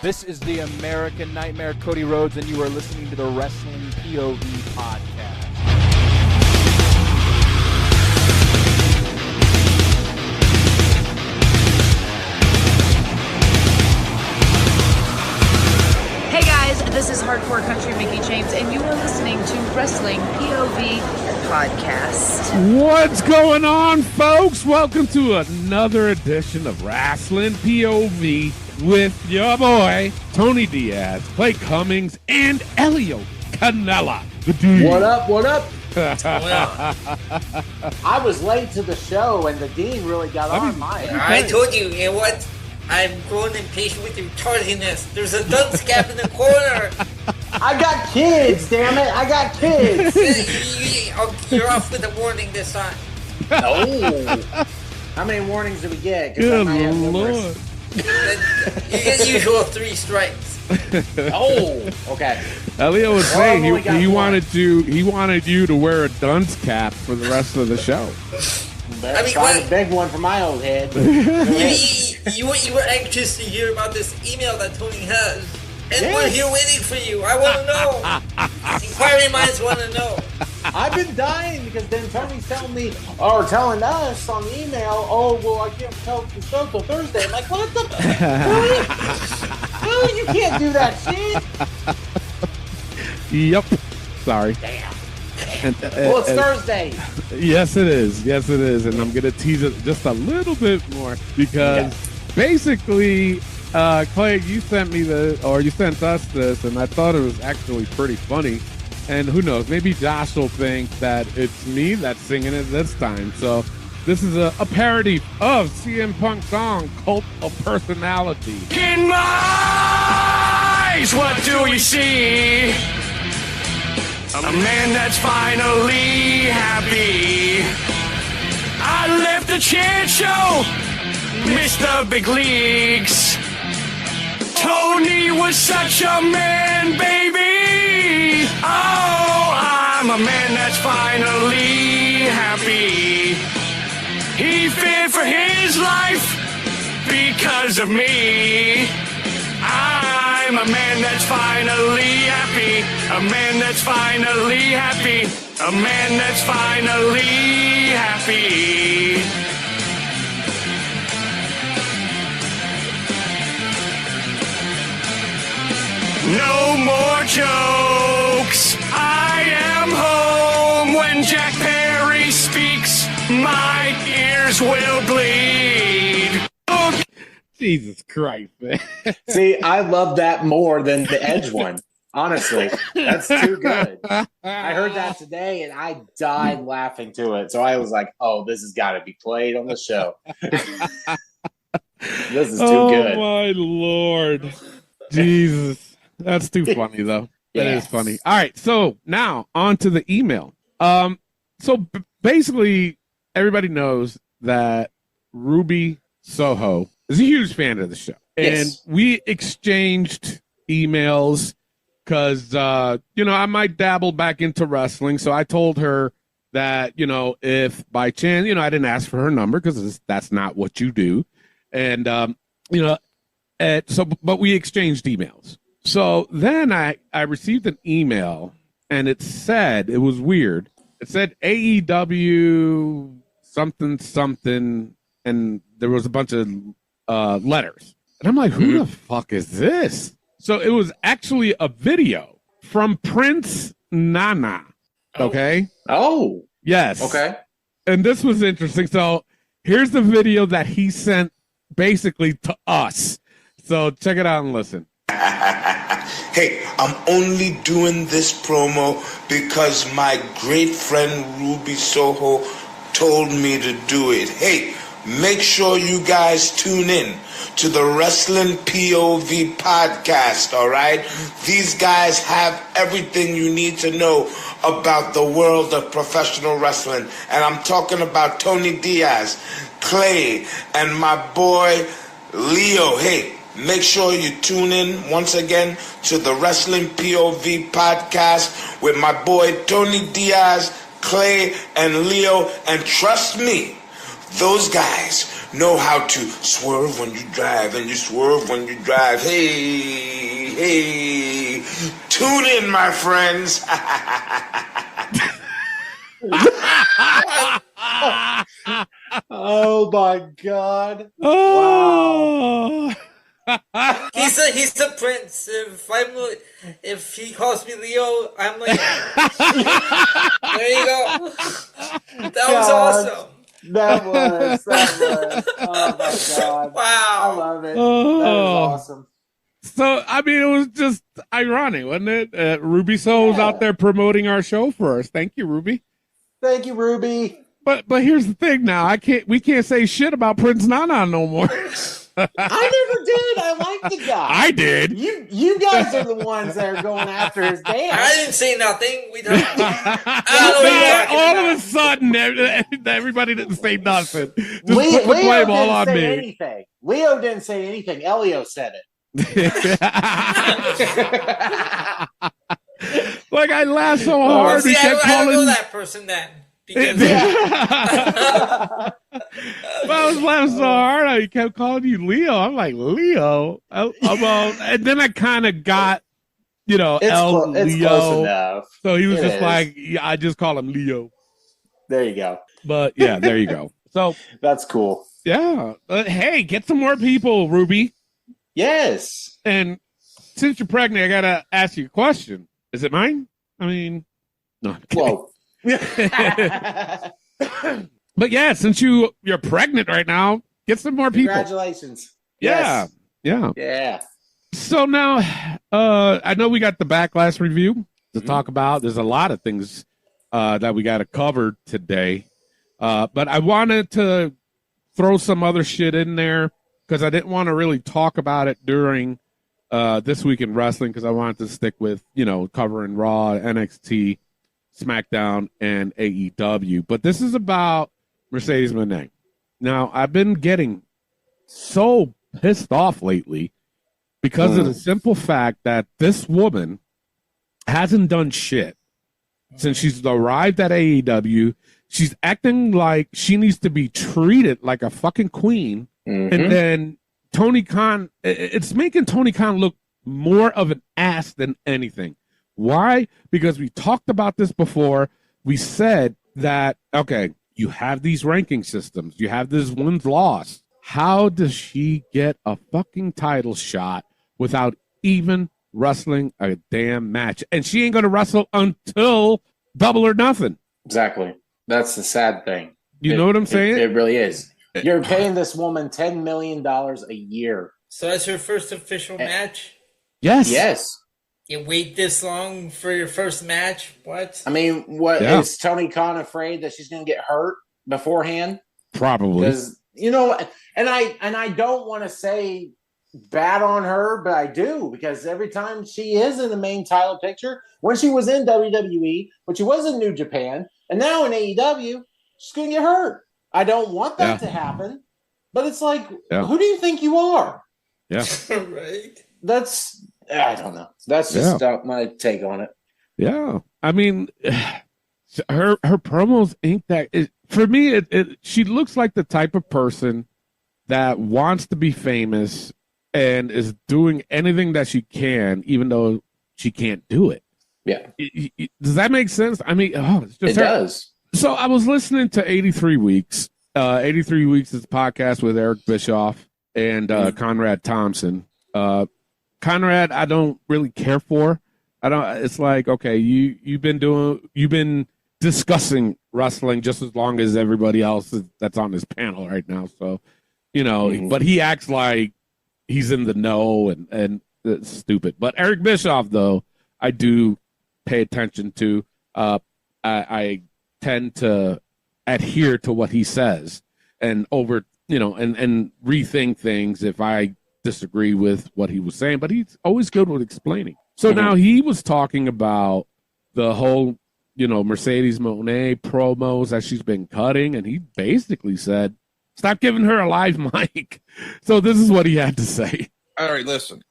This is the American Nightmare, Cody Rhodes, and you are listening to the Wrestling POV podcast. Hey guys, this is Hardcore Country Mickey James, and you are listening to Wrestling POV Podcast. What's going on, folks? Welcome to another edition of Wrestling POV with your boy, Tony Diaz, Clay Cummings, and Elio Canella. The dude. What up, what up? I was late to the show, and the Dean really got on my end. I told you, you know what? I'm growing impatient with your tardiness. There's a dunce cap in the corner. I got kids, damn it. I got kids. You're off with a warning this time. No. How many warnings do we get? Good Lord. You get usual 3 strikes. Oh, okay. Elio was saying he wanted you to wear a dunce cap for the rest of the show. Better find a big one for my old head. You were anxious to hear about this email that Tony has. And we're here waiting for you. I want to know. Inquiry minds want to know. I've been dying because then Tony's telling us on the email, oh, well, I can't tell the show till Thursday. I'm like, what the? Really? You can't do that shit. Yep. Sorry. Damn. Well, it's Thursday. Yes, it is. Yes, it is. And I'm going to tease it just a little bit more because basically, Clay, you sent us this, and I thought it was actually pretty funny. And who knows, maybe Josh will think that it's me that's singing it this time. So this is a parody of CM Punk's song, Cult of Personality. In my eyes, what do you see? A man that's finally happy. I left the chance show, Mr. Big Leagues. Tony was such a man, baby. Oh, I'm a man that's finally happy. He feared for his life because of me. I'm a man that's finally happy. A man that's finally happy. A man that's finally happy. No more jokes. I am home when Jack Perry speaks. My ears will bleed. Oh. Jesus Christ, man. See, I love that more than the Edge one. Honestly, that's too good. I heard that today, and I died laughing to it. So I was like, oh, this has got to be played on the show. This is too good. Oh, my Lord. Jesus. That's too funny, though. That is funny. All right, so now on to the email. So basically, everybody knows that Ruby Soho is a huge fan of the show. Yes. And we exchanged emails because, I might dabble back into wrestling. So I told her that, if by chance, I didn't ask for her number because that's not what you do. And, but we exchanged emails. So then I received an email and it was weird. It said AEW something, and there was a bunch of letters. And I'm like, who the fuck is this? So it was actually a video from Prince Nana. Okay? Oh. Yes. Okay. And this was interesting. So here's the video that he sent basically to us. So check it out and listen. Hey, I'm only doing this promo because my great friend Ruby Soho told me to do it. Hey, make sure you guys tune in to the Wrestling POV podcast, all right? These guys have everything you need to know about the world of professional wrestling. And I'm talking about Tony Diaz, Clay, and my boy Leo. Hey, make sure you tune in once again to the Wrestling POV podcast with my boy Tony Diaz, Clay, and Leo, and trust me, those guys know how to swerve when you drive, and you swerve when you drive. Hey, hey, tune in, my friends. Oh my God! Oh. Wow. He's the prince. If he calls me Leo, I'm like, there you go. That was awesome. That was. Oh my God! Wow. I love it. Oh. That was awesome. So, I mean, it was just ironic, wasn't it? Ruby Soul's out there promoting our show for us. Thank you, Ruby. Thank you, Ruby. But here's the thing now. We can't say shit about Prince Nana no more. I never did. I like the guy. I did. You guys are the ones that are going after his dance. I didn't say nothing. We don't. All of a sudden, everybody didn't say nothing. Just put the Leo blame all didn't on say me. anything. Leo didn't say anything. Elio said it. Like, I laughed so hard. See, He I kept don't calling. know that person then. Because Well, I was laughing so hard. He kept calling you Leo. I'm like, Leo? And then I kind of got, It's Leo. close enough. So he was It just is. like, yeah, I just call him Leo. There you go. But yeah, there you go. So That's cool. yeah, hey, get some more people, Ruby. Yes. And since you're pregnant, I gotta ask you a question. Is it mine? I mean, no. I'm kidding. Whoa. But yeah, since you're pregnant right now, get some more people. Congratulations. Yeah, Yes. yeah. Yeah. So now, I know we got the Backlash review to talk about. There's a lot of things that we got to cover today, but I wanted to throw some other shit in there because I didn't want to really talk about it during This Week in Wrestling because I wanted to stick with covering Raw, NXT, SmackDown, and AEW. But this is about Mercedes Moné. Now, I've been getting so pissed off lately because of the simple fact that this woman hasn't done shit since she's arrived at AEW. She's acting like she needs to be treated like a fucking queen. And then Tony Khan, it's making Tony Khan look more of an ass than anything. Why? Because we talked about this before. We said that, okay, you have these ranking systems. You have this wins loss. How does she get a fucking title shot without even wrestling a damn match? And she ain't going to wrestle until Double or Nothing. Exactly. That's the sad thing. You know what I'm saying? It really is. You're paying this woman $10 million a year. so that's her first official match. Yes. Yes. You wait this long for your first match? What? I mean, what Yeah. is Tony Khan afraid that she's going to get hurt beforehand? Probably. Because and I don't want to say bad on her, but I do because every time she is in the main title picture, when she was in WWE, when she was in New Japan, and now in AEW, she's going to get hurt. I don't want that to happen, but it's like, who do you think you are? Yeah. Right. I don't know. That's just my take on it. Yeah. I mean, her promos ain't that. For me, she looks like the type of person that wants to be famous and is doing anything that she can, even though she can't do it. Yeah. Does that make sense? I mean, it's just It does. So I was listening to 83 Weeks. 83 Weeks is a podcast with Eric Bischoff and Conrad Thompson. Conrad, I don't really care for. It's like, okay, you've been discussing wrestling just as long as everybody else that's on this panel right now. So, but he acts like he's in the know and it's stupid. But Eric Bischoff, though, I do pay attention to. I tend to adhere to what he says and and rethink things if I disagree with what he was saying, but he's always good with explaining. So now he was talking about the whole, Mercedes Moné promos that she's been cutting, and he basically said, stop giving her a live mic. So this is what he had to say. All right, listen,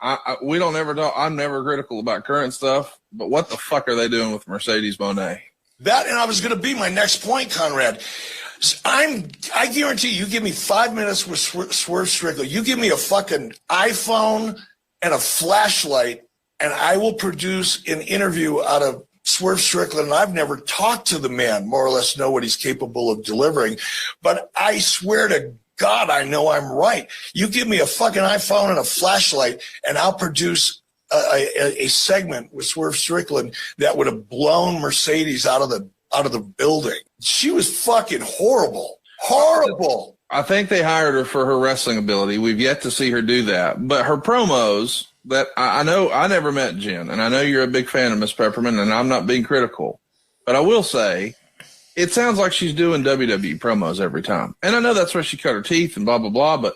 we don't ever know. I'm never critical about current stuff, but what the fuck are they doing with Mercedes Moné? That, and I was going to be my next point, Conrad. I guarantee you give me 5 minutes with Swerve Strickland. You give me a fucking iPhone and a flashlight, and I will produce an interview out of Swerve Strickland. I've never talked to the man, more or less know what he's capable of delivering. But I swear to God, I know I'm right. You give me a fucking iPhone and a flashlight, and I'll produce a segment with Swerve Strickland that would have blown Mercedes out of the building. She was fucking horrible. Horrible. I think they hired her for her wrestling ability. We've yet to see her do that. But her promos that I know, I never met Jen, and I know you're a big fan of Miss Peppermint, and I'm not being critical. But I will say, it sounds like she's doing WWE promos every time. And I know that's where she cut her teeth and blah, blah, blah, but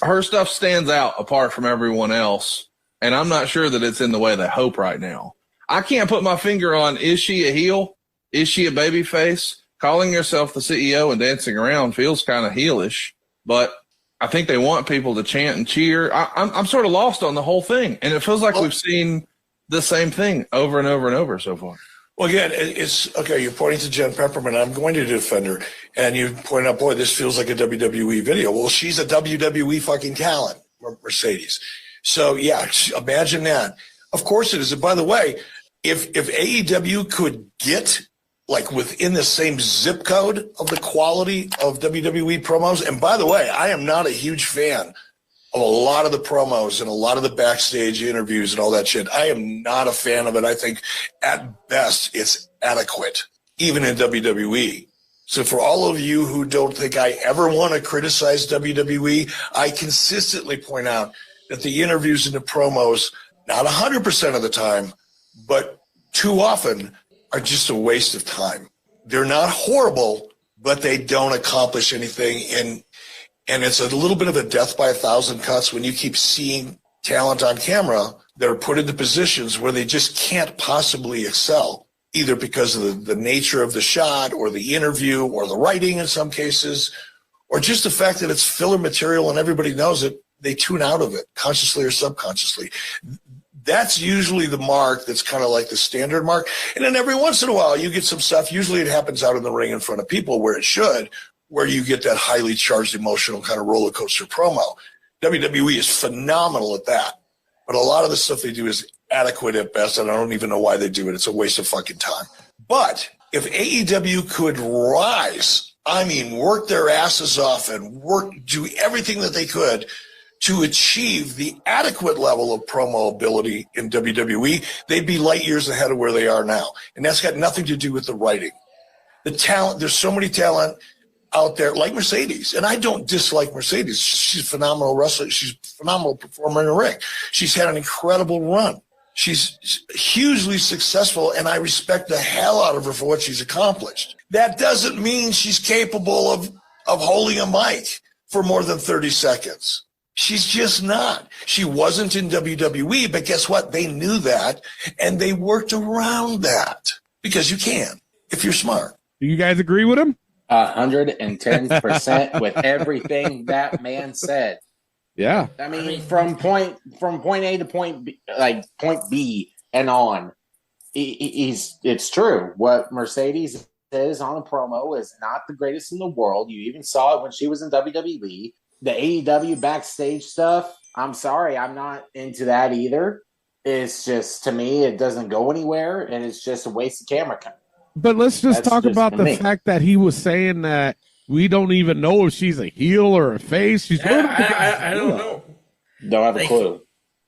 her stuff stands out apart from everyone else. And I'm not sure that it's in the way they hope right now. I can't put my finger on, is she a heel? Is she a baby face? Calling herself the CEO and dancing around feels kind of heelish, but I think they want people to chant and cheer. I'm sort of lost on the whole thing, and it feels like we've seen the same thing over and over and over so far. Well, again, it's okay. You're pointing to Jen Peppermint. I'm going to defend her, and you point out, boy, this feels like a WWE video. Well, she's a WWE fucking talent, Mercedes. So yeah, imagine that. Of course it is. And by the way, if AEW could get like within the same zip code of the quality of WWE promos, and by the way, I am not a huge fan of a lot of the promos and a lot of the backstage interviews and all that shit. I am not a fan of it. I think at best it's adequate, even in WWE. So for all of you who don't think I ever want to criticize WWE, I consistently point out that the interviews and the promos, not 100% of the time, but too often, are just a waste of time. They're not horrible, but they don't accomplish anything. And it's a little bit of a death by 1,000 cuts when you keep seeing talent on camera that are put into positions where they just can't possibly excel, either because of the nature of the shot or the interview or the writing in some cases, or just the fact that it's filler material and everybody knows it. They tune out of it, consciously or subconsciously. That's usually the mark that's kind of like the standard mark. And then every once in a while, you get some stuff. Usually it happens out in the ring in front of people where it should, where you get that highly charged emotional kind of roller coaster promo. WWE is phenomenal at that. But a lot of the stuff they do is adequate at best, and I don't even know why they do it. It's a waste of fucking time. But if AEW could rise, I mean, work their asses off and do everything that they could to achieve the adequate level of promo ability in WWE, they'd be light years ahead of where they are now. And that's got nothing to do with the writing. The talent, there's so many talent out there, like Mercedes. And I don't dislike Mercedes. She's a phenomenal wrestler. She's a phenomenal performer in the ring. She's had an incredible run. She's hugely successful, and I respect the hell out of her for what she's accomplished. That doesn't mean she's capable of holding a mic for more than 30 seconds. She's just not. She wasn't in WWE, but guess what? They knew that, and they worked around that because you can if you're smart. Do you guys agree with him? 110% with everything that man said. Yeah. I mean, from point A to point B, like point B and on, it's true. What Mercedes says on a promo is not the greatest in the world. You even saw it when she was in WWE. The AEW backstage stuff, I'm sorry, I'm not into that either. It's just, to me, it doesn't go anywhere, and it's just a waste of camera time. But let's just talk about the fact that he was saying that we don't even know if she's a heel or a face. She's I don't know. Don't have a clue.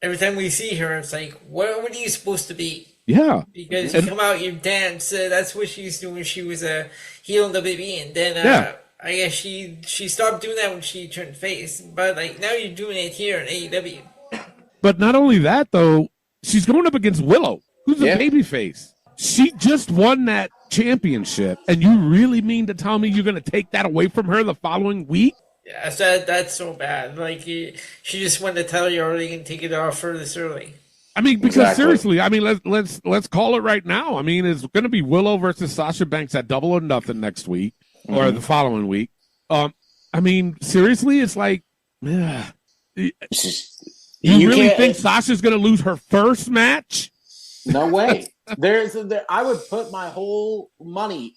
Every time we see her, it's like, what are you supposed to be? Yeah. Because you come out, you dance. That's what she's doing. She was a heel in the WWE, and then I guess she stopped doing that when she turned face. But like now you're doing it here in AEW. But not only that, though, she's going up against Willow, who's a babyface. She just won that championship, and you really mean to tell me you're going to take that away from her the following week? Yeah, that's so bad. Like she just wanted to tell you already and take it off her this early. I mean, because seriously, I mean, let's call it right now. I mean, it's going to be Willow versus Sasha Banks at Double or Nothing next week or the following week. I mean, seriously, it's like, you really think Sasha's going to lose her first match? No way. I would put my whole money,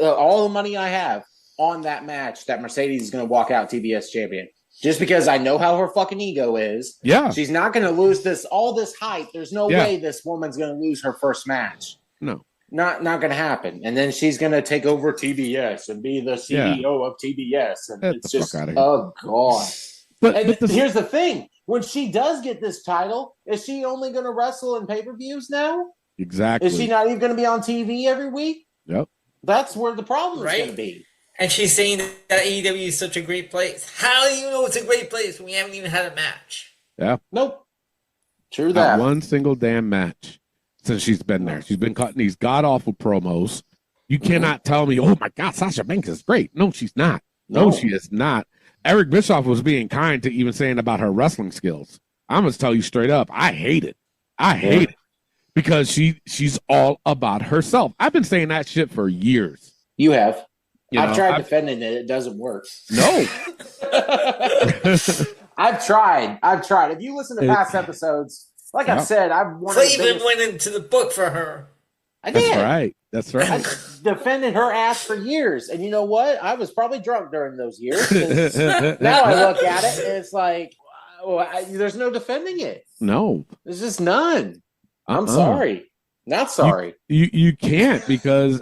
all the money I have, on that match that Mercedes is going to walk out TBS champion. Just because I know how her fucking ego is. Yeah. She's not going to lose all this hype. There's no way this woman's going to lose her first match. No. Not going to happen. And then she's going to take over TBS and be the CEO of TBS. And Get it's the just, fuck outta here. oh, God. But Here's the thing. When she does get this title, is she only going to wrestle in pay-per-views now? Exactly. Is she not even going to be on TV every week? Yep. That's where the problem is going to be. And she's saying that AEW is such a great place. How do you know it's a great place when we haven't even had a match? Yeah. Nope. True Not that. one single damn match since she's been there. She's been cutting these god-awful promos. You cannot tell me, oh, my God, Sasha Banks is great. No, she's not. No, she is not. Eric Bischoff was being kind to even saying about her wrestling skills. I'm going to tell you straight up, I hate it. I hate it because she's all about herself. I've been saying that shit for years. You have. I've tried defending it. It doesn't work. No. I've tried. If you listen to past episodes, like I've said, I've won. Cleveland went into the book for her. I did. That's right. I defended her ass for years. And you know what? I was probably drunk during those years. Now I look at it, and it's like, there's no defending it. No. There's just none. I'm sorry. Not sorry. You can't because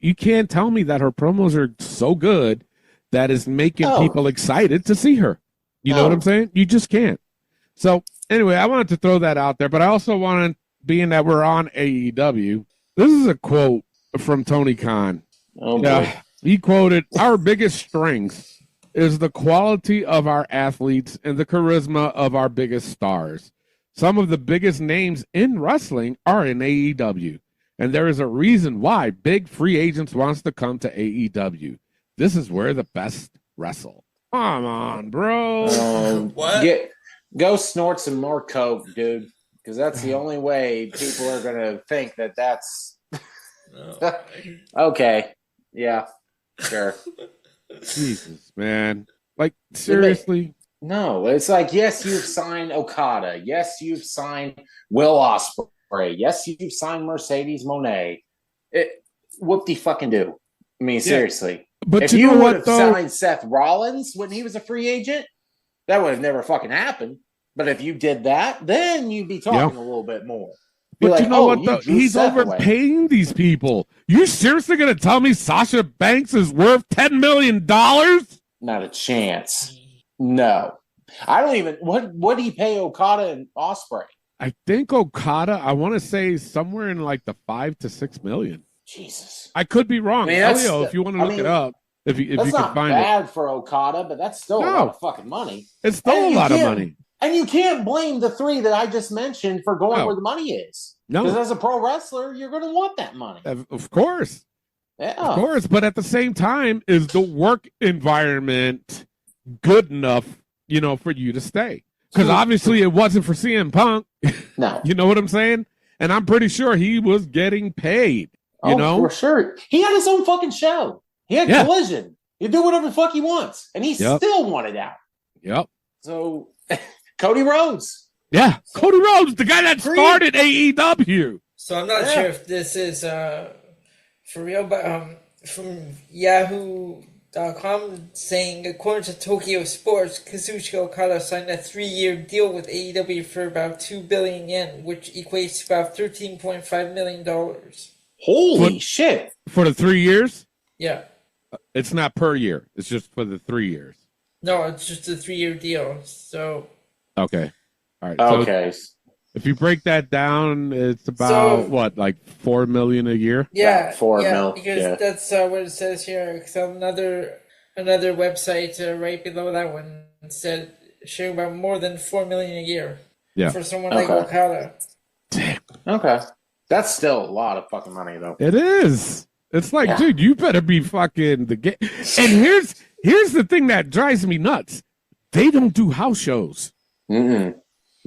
you can't tell me that her promos are so good that is making people excited to see her. You know what I'm saying? You just can't. So anyway, I wanted to throw that out there, but I also wanted, being that we're on AEW, this is a quote from Tony Khan. Boy. He quoted, "Our biggest strength is the quality of our athletes and the charisma of our biggest stars. Some of the biggest names in wrestling are in AEW. And there is a reason why big free agents wants to come to AEW. This is where the best wrestle." Come on, bro. What? Go snort some more coke, dude, because that's the only way people are going to think that that's okay. Yeah, sure. Jesus, man. Like, seriously? No, it's like, yes, you've signed Okada. Yes, you've signed Will Ospreay. Yes, you've signed Mercedes Moné. Whoop-de-fucking-do. I mean, seriously. But if you you know would have what, though? signed Seth Rollins when he was a free agent, that would have never fucking happened. But if you did that, then you'd be talking a little bit more. But you know what, though? He's overpaying these people. You seriously going to tell me Sasha Banks is worth $10 million? Not a chance. No. I don't even... What do you pay Okada and Ospreay? I think Okada, I want to say somewhere in like the $5 to $6 million. Jesus. I could be wrong. I mean, Elio, if you want to look it up, if you can find it. That's not bad for Okada, but that's still a lot of fucking money. It's still a lot of money. And you can't blame the three that I just mentioned for going where the money is. No. Because as a pro wrestler, you're going to want that money. Of course. Yeah. Of course. But at the same time, is the work environment good enough, for you to stay? Because obviously it wasn't for CM Punk. No. You know what I'm saying? And I'm pretty sure he was getting paid. You know? For sure. He had his own fucking show. He had Collision. He do whatever the fuck he wants. And he still wanted out. Yep. So, Cody Rhodes. Yeah. Cody Rhodes, the guy that started AEW. So I'm not sure if this is for real, but from Yahoo.com saying, according to Tokyo Sports, Kazuchika Okada signed a 3-year deal with AEW for about 2 billion yen, which equates to about $13.5 million. Holy shit. For the 3 years? Yeah. It's not per year. It's just for the 3 years. No, it's just a 3-year deal. So. Okay. All right. Okay. So if you break that down, it's about like $4 million a year. Yeah, $4 million. Because that's what it says here. So another website right below that one said showing about more than $4 million a year. Yeah. For someone like Okada. Damn. Okay. That's still a lot of fucking money, though. It is. It's like, dude, you better be fucking the game. And here's the thing that drives me nuts. They don't do house shows. Mm-mm.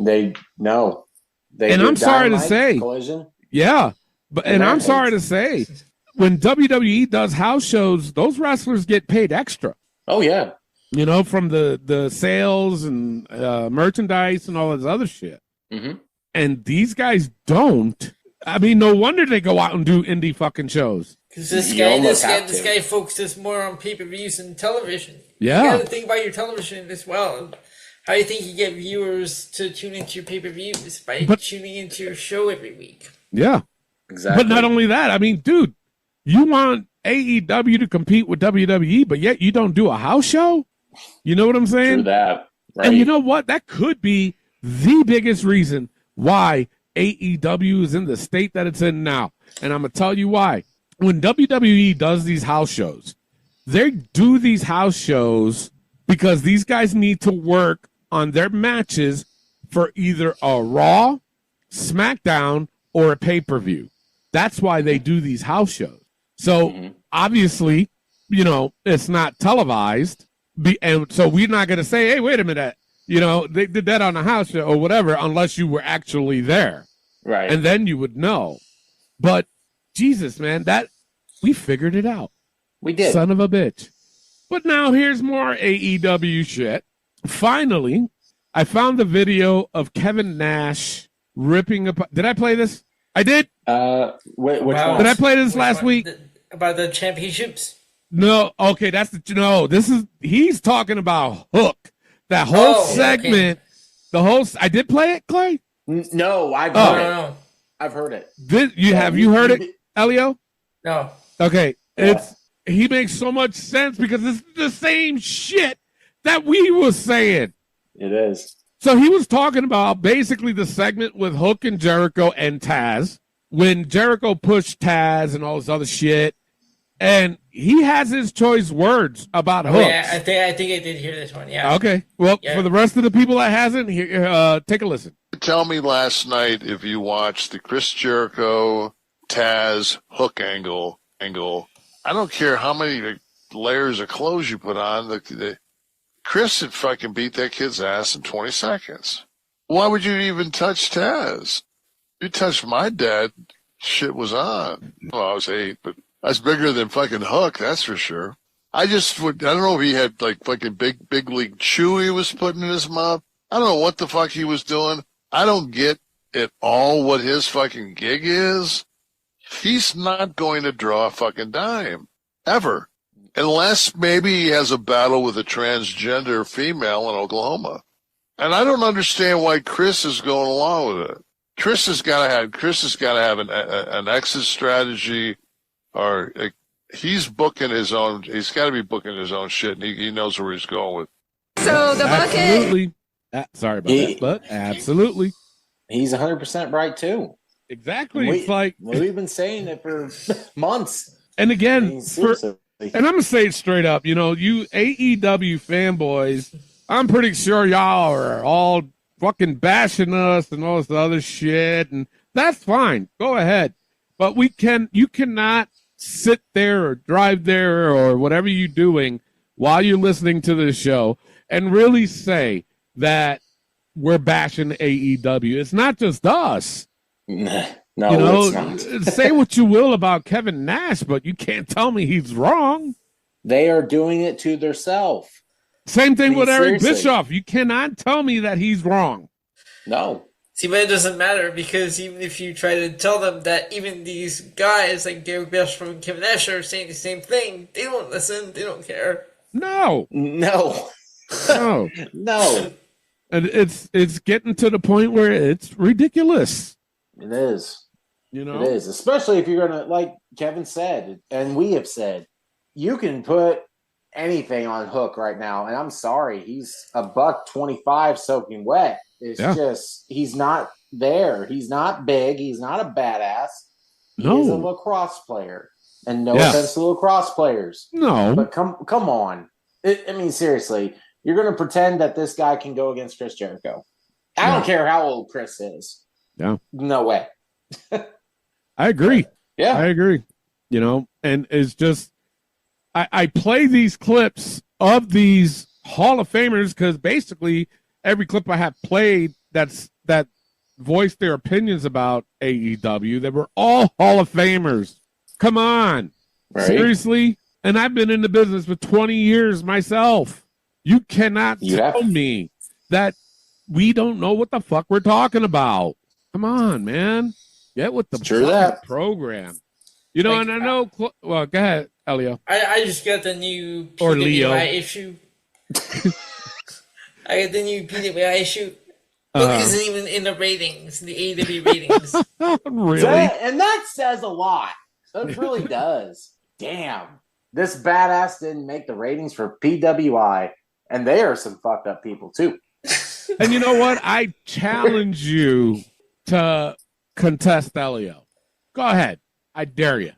And I'm sorry to say, Collision. Yeah, and I'm sorry to say, when WWE does house shows, those wrestlers get paid extra. Oh yeah, from the sales and merchandise and all this other shit. Mm-hmm. And these guys don't. I mean, no wonder they go out and do indie fucking shows. Because this guy focuses more on pay-per-views and television. Yeah. You got to think about your television as well. How do you think you get viewers to tune into your pay-per-views? By tuning into your show every week. Yeah. Exactly. But not only that, I mean, dude, you want AEW to compete with WWE, but yet you don't do a house show? You know what I'm saying? True that. Right. And you know what? That could be the biggest reason why AEW is in the state that it's in now. And I'm going to tell you why. When WWE does these house shows, they do these house shows because these guys need to work on their matches for either a Raw, SmackDown, or a pay-per-view. That's why they do these house shows. So obviously, you know, it's not televised. And so we're not going to say, hey, wait a minute. You know, they did that on a house show or whatever, unless you were actually there. Right. And then you would know. But Jesus, man, that we figured it out. We did. Son of a bitch. But now here's more AEW shit. Finally, I found the video of Kevin Nash ripping up. Did I play this? I did. Which one? Did I play this last week? About the championships? No. Okay, this is he's talking about Hook. That whole segment. Okay. The whole. I did play it, Clay. No, I've heard it. No. I've heard it. Have you heard it, Elio? No. Okay, he makes so much sense because it's the same shit that we was saying. It is. So he was talking about basically the segment with Hook and Jericho and Taz when Jericho pushed Taz and all this other shit, and he has his choice words about Hook. Yeah, I think I did hear this one. Yeah. Okay. Well, for the rest of the people that hasn't, take a listen. Tell me last night if you watched the Chris Jericho Taz Hook angle. I don't care how many layers of clothes you put on. The Chris had fucking beat that kid's ass in 20 seconds. Why would you even touch Taz? You touched my dad, shit was on. Well, I was 8, but that's bigger than fucking Hook, that's for sure. I don't know if he had like fucking big league chew he was putting in his mouth. I don't know what the fuck he was doing. I don't get at all what his fucking gig is. He's not going to draw a fucking dime. Ever. Unless maybe he has a battle with a transgender female in Oklahoma. And I don't understand why Chris is going along with it. Chris has got to have an exit strategy, or he's booking his own. He's got to be booking his own shit, and he knows where he's going with. So the bucket. Absolutely. Sorry about that, but absolutely. He's 100% right too. Exactly. It's like we've been saying it for months. And again, and I'm gonna say it straight up. You know, you AEW fanboys, I'm pretty sure y'all are all fucking bashing us and all this other shit, and that's fine. Go ahead. But you cannot sit there or drive there or whatever you're doing while you're listening to this show and really say that we're bashing AEW. It's not just us. No, you know, it's not. Say what you will about Kevin Nash, but you can't tell me he's wrong. They are doing it to themselves. Same thing with Eric Bischoff. You cannot tell me that he's wrong. No. See, but it doesn't matter because even if you try to tell them that even these guys like Eric Bischoff and Kevin Nash are saying the same thing, they don't listen. They don't care. No. No. And it's getting to the point where it's ridiculous. It is. You know? It is. Especially if you're going to, like Kevin said, and we have said, you can put anything on Hook right now. And I'm sorry, he's $125 soaking wet. It's just, he's not there. He's not big. He's not a badass. He's a lacrosse player. And no offense to lacrosse players. No. But come on. I mean, seriously, you're going to pretend that this guy can go against Chris Jericho. I don't care how old Chris is. Yeah. No way. I agree. Yeah. I agree. You know, and it's just, I play these clips of these Hall of Famers because basically every clip I have played that voiced their opinions about AEW, they were all Hall of Famers. Come on. Right. Seriously? And I've been in the business for 20 years myself. You cannot tell me that we don't know what the fuck we're talking about. Come on, man. Get with the True fucking that. program. You know, Like, and I know. Well, go ahead, Elio. I just got the new Or Leo. PWI issue. I got the new PWI issue. Book isn't even in the ratings, the AW ratings. Really? And that says a lot. It really does. Damn. This badass didn't make the ratings for PWI, and they are some fucked up people, too. And you know what? I challenge you to contest Elio. Go ahead. I dare you.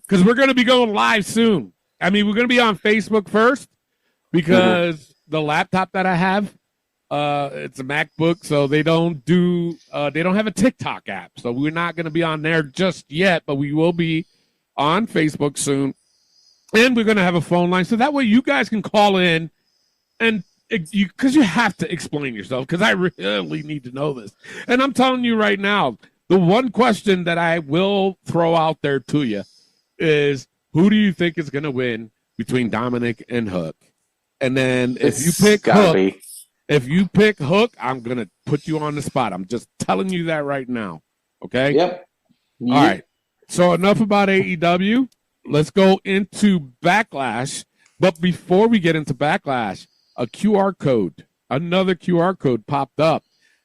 Because we're going to be going live soon. I mean, we're going to be on Facebook first because the laptop that I have, it's a MacBook, so they don't have a TikTok app. So we're not going to be on there just yet, but we will be on Facebook soon. And we're going to have a phone line. So that way you guys can call in and because you have to explain yourself because I really need to know this. And I'm telling you right now, the one question that I will throw out there to you is who do you think is going to win between Dominic and Hook? And then if you pick Hook, I'm going to put you on the spot. I'm just telling you that right now. Okay? Yep. All right. So enough about AEW. Let's go into Backlash. But before we get into Backlash, another QR code popped up.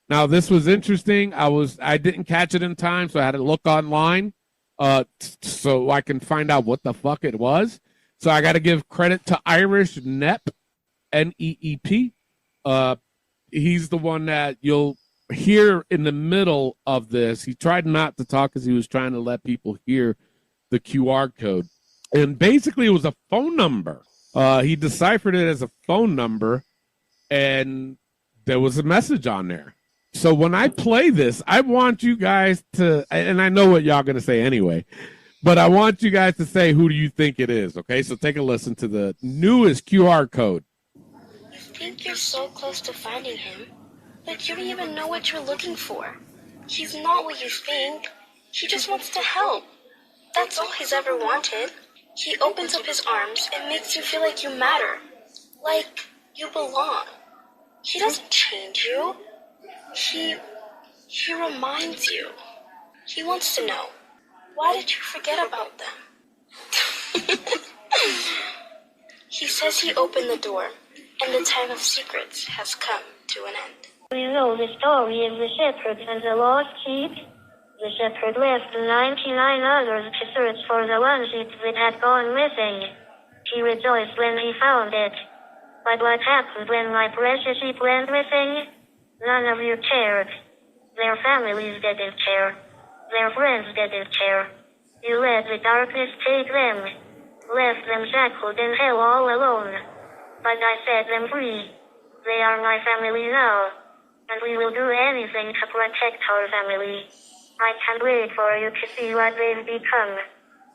Now, this was interesting. I didn't catch it in time, so I had to look online so I can find out what the fuck it was. So I got to give credit to Irish Neep, N-E-E-P. He's the one that you'll hear in the middle of this. He tried not to talk because he was trying to let people hear the QR code. And basically, it was a phone number. He deciphered it as a phone number, and there was a message on there. So when I play this, I want you guys to, and I know what y'all going to say anyway, but I want you guys to say who do you think it is, okay? So take a listen to the newest QR code. You think you're so close to finding him, but you don't even know what you're looking for. He's not what you think. He just wants to help. That's all he's ever wanted. He opens up his arms and makes you feel like you matter, like you belong. He doesn't change you. He reminds you. He wants to know, why did you forget about them? He says he opened the door, and the time of secrets has come to an end. We know the story of the shepherd and the lost sheep. The shepherd left the 99 others to search for the one sheep that had gone missing. He rejoiced when he found it. But what happened when my precious sheep went missing? None of you cared. Their families didn't care. Their friends didn't care. You let the darkness take them. Left them shackled in hell all alone. But I set them free. They are my family now. And we will do anything to protect our family. I can't wait for you to see what they've become.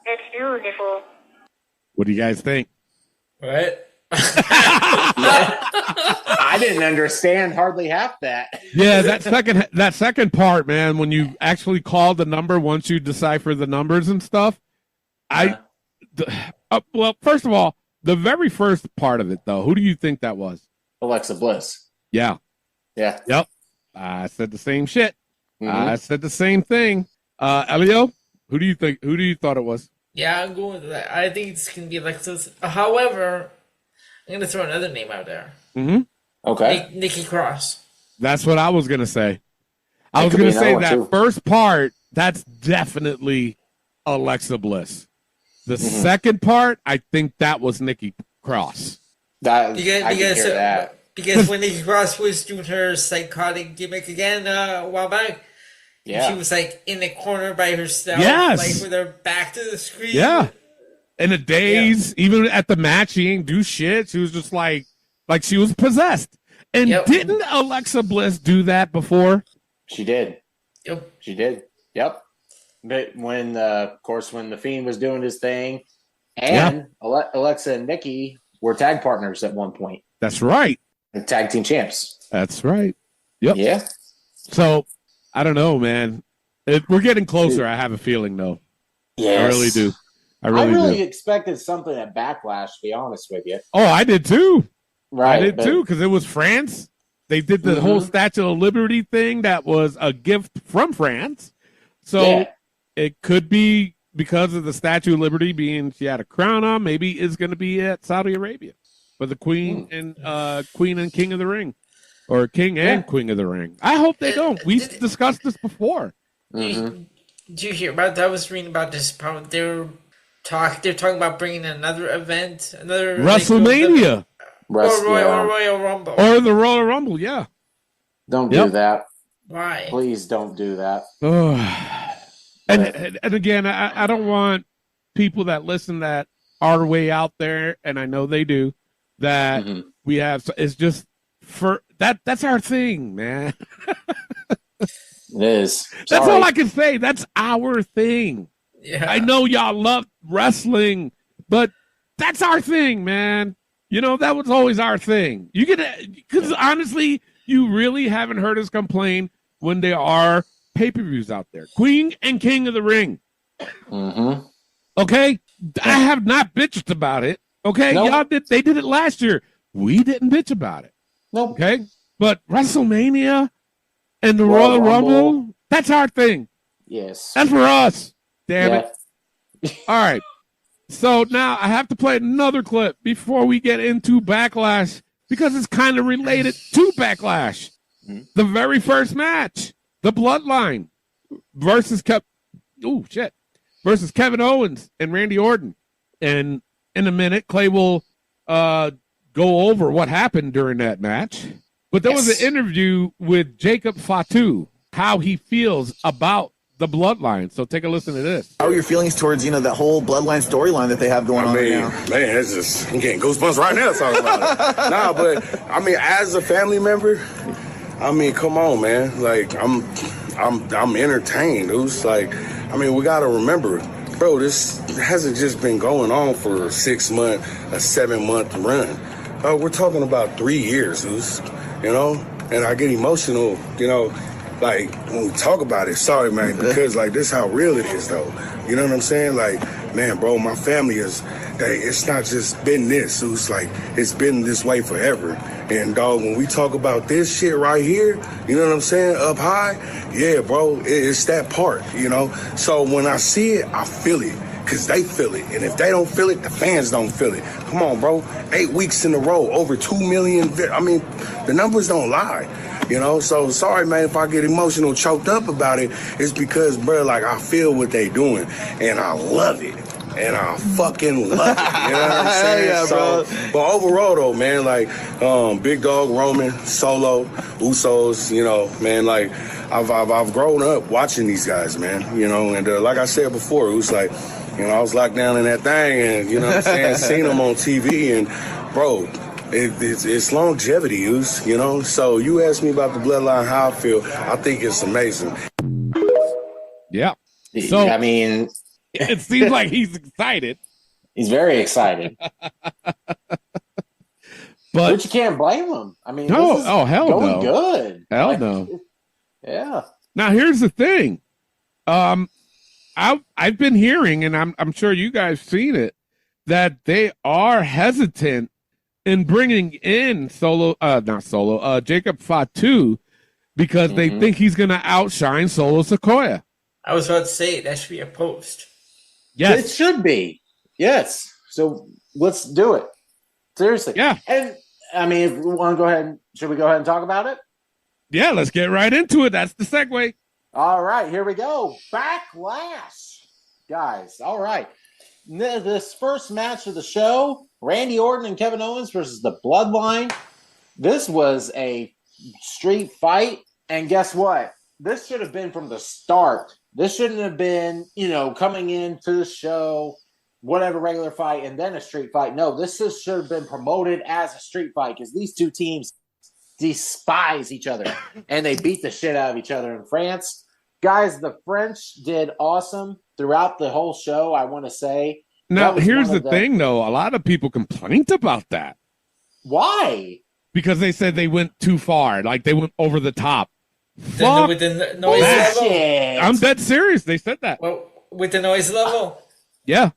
It's beautiful. What do you guys think? What? I didn't understand hardly half that. Yeah, that second part, man, when you actually call the number once you decipher the numbers and stuff. Well, first of all, the very first part of it, though, who do you think that was? Alexa Bliss. Yeah. Yeah. Yep. I said the same shit. I said the same thing. Elio, who do you think? Who do you thought it was? Yeah, I'm going with that. I think it's going to be Alexis. However, I'm going to throw another name out there. Mm-hmm. Okay. Nikki Cross. That's what I was going to say. I was going to say that first part, that's definitely Alexa Bliss. The second part, I think that was Nikki Cross. Because when Nikki Cross was doing her psychotic gimmick again a while back, she was like in the corner by herself, like with her back to the screen. Yeah. In the days, even at the match, she ain't do shit. She was just like she was possessed. And didn't Alexa Bliss do that before? She did. Yep. She did. Yep. But when, of course, when The Fiend was doing his thing, and Alexa and Nikki were tag partners at one point. That's right. And tag team champs. That's right. Yep. Yeah. So, I don't know, man. We're getting closer, I have a feeling, though. Yes. I really do. I really do. expected something at Backlash, to be honest with you. Oh, I did too. Right. I did too, because it was France. They did the whole Statue of Liberty thing that was a gift from France. So it could be because of the Statue of Liberty being she had a crown on. Maybe it's going to be at Saudi Arabia for the Queen and King of the Ring, or King and Queen of the Ring. I hope they don't. We discussed this before. Do you hear about that? I was reading about this. They're talking about bringing another event, another WrestleMania, or Royal Rumble, or the Royal Rumble. Yeah, don't do that. Why? Please don't do that. And again, I don't want people that listen that are way out there, and I know they do, that we have. It's just for that's our thing, man. It is. That's all I can say. That's our thing. Yeah. I know y'all love wrestling, but that's our thing, man. You know, that was always our thing. You get, because honestly, you really haven't heard us complain when there are pay-per-views out there. Queen and King of the Ring. Okay? I have not bitched about it. Okay? Nope. Y'all did, they did it last year. We didn't bitch about it. Nope. Okay? But WrestleMania and the Royal Rumble, that's our thing. Yes. That's for us. Damn it. All right. So now I have to play another clip before we get into Backlash, because it's kind of related to Backlash. The very first match, the Bloodline versus Kevin Owens and Randy Orton. And in a minute, Clay will go over what happened during that match. But there was an interview with Jacob Fatu, how he feels about the Bloodline. So take a listen to this. How are your feelings towards, that whole Bloodline storyline that they have going on right now? Man, it's just, I'm getting goosebumps right now talking about it. But as a family member, come on, man. Like, I'm entertained. It was like, we got to remember, bro, this hasn't just been going on for a 7-month run. We're talking about 3 years, and I get emotional, like, when we talk about it. Sorry, man, because, like, this is how real it is, though. You know what I'm saying? Like, man, bro, my family it's not just been this. It's like, it's been this way forever. And, dog, when we talk about this shit right here, you know what I'm saying, up high, yeah, bro, it's that part, So when I see it, I feel it, because they feel it. And if they don't feel it, the fans don't feel it. Come on, bro. 8 weeks in a row, over 2 million. The numbers don't lie. So sorry, man, if I get emotional, choked up about it. It's because, bro, like, I feel what they doing, and I love it. And I fucking love it. You know what I'm saying? Yeah, so, but overall, though, man, like, Big Dog, Roman, Solo, Usos, man, like, I've grown up watching these guys, man, and like I said before, it was like, I was locked down in that thing, and, you know what I'm saying, seen them on TV, and, bro, it's longevity, So you asked me about the Bloodline, how I feel. I think it's amazing. Yeah. So it seems like he's excited. He's very excited. But you can't blame him. Hell going no. Good. Hell no. Yeah. Now here's the thing. I've been hearing, and I'm sure you guys seen it, that they are hesitant in bringing in Jacob Fatu, because they think he's going to outshine Solo Sikoa. I was about to say that should be a post. Yes, it should be. Yes. So let's do it. Seriously. Yeah. And if we want to go ahead, should we go ahead and talk about it? Yeah, let's get right into it. That's the segue. All right, here we go. Backlash, guys. All right. This first match of the show, Randy Orton and Kevin Owens versus the Bloodline. This was a street fight, and guess what? This should have been from the start. This shouldn't have been, coming into the show, whatever, regular fight, and then a street fight. No, this should have been promoted as a street fight, because these two teams despise each other, and they beat the shit out of each other in France. Guys, the French did awesome throughout the whole show, I want to say. Now, here's the thing, though. A lot of people complained about that. Why? Because they said they went too far. Like, they went over the top. With the noise level? I'm dead serious. They said that. Well, with the noise level? Yeah.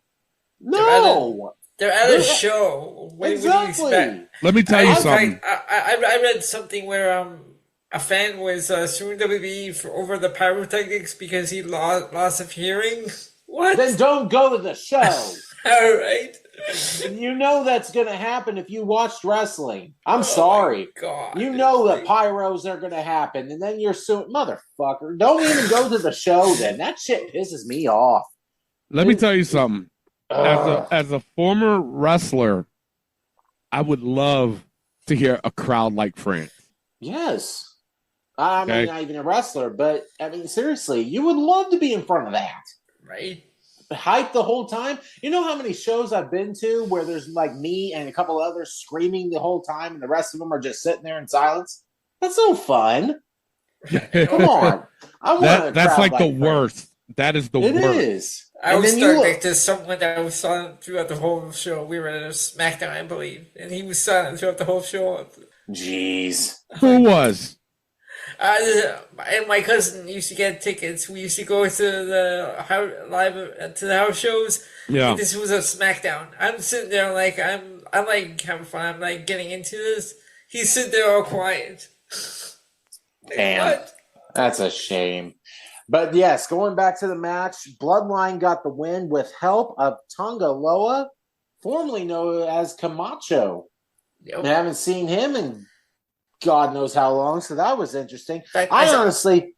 No. They're at a show. What do you expect? Let me tell you something. I read something where a fan was suing WWE over the pyrotechnics because he loss of hearing. What? Then don't go to the show. All right. You know that's going to happen if you watched wrestling. I'm sorry. God. You know the pyros are going to happen, and then you're suing. Motherfucker. Don't even go to the show then. That shit pisses me off. Let me tell you something. As a former wrestler, I would love to hear a crowd like France. Yes. I mean, not even a wrestler, but I mean, seriously, you would love to be in front of that. Right. Hype the whole time. You know how many shows I've been to where there's like me and a couple others screaming the whole time and the rest of them are just sitting there in silence? That's no fun. Come on. I want That's like the worst. That is the worst. It is. I was stuck like to someone that was silent throughout the whole show. We were at a SmackDown, I believe, and he was silent throughout the whole show. Jeez. Who was? And my cousin used to get tickets. We used to go to the house shows. Yeah. And this was a SmackDown. I'm sitting there like I'm like having fun. I'm like getting into this. He's sitting there all quiet. Damn. What? That's a shame. But yes, going back to the match, Bloodline got the win with help of Tonga Loa, formerly known as Camacho. Yep. I haven't seen him in God knows how long, so that was interesting. Fact, honestly,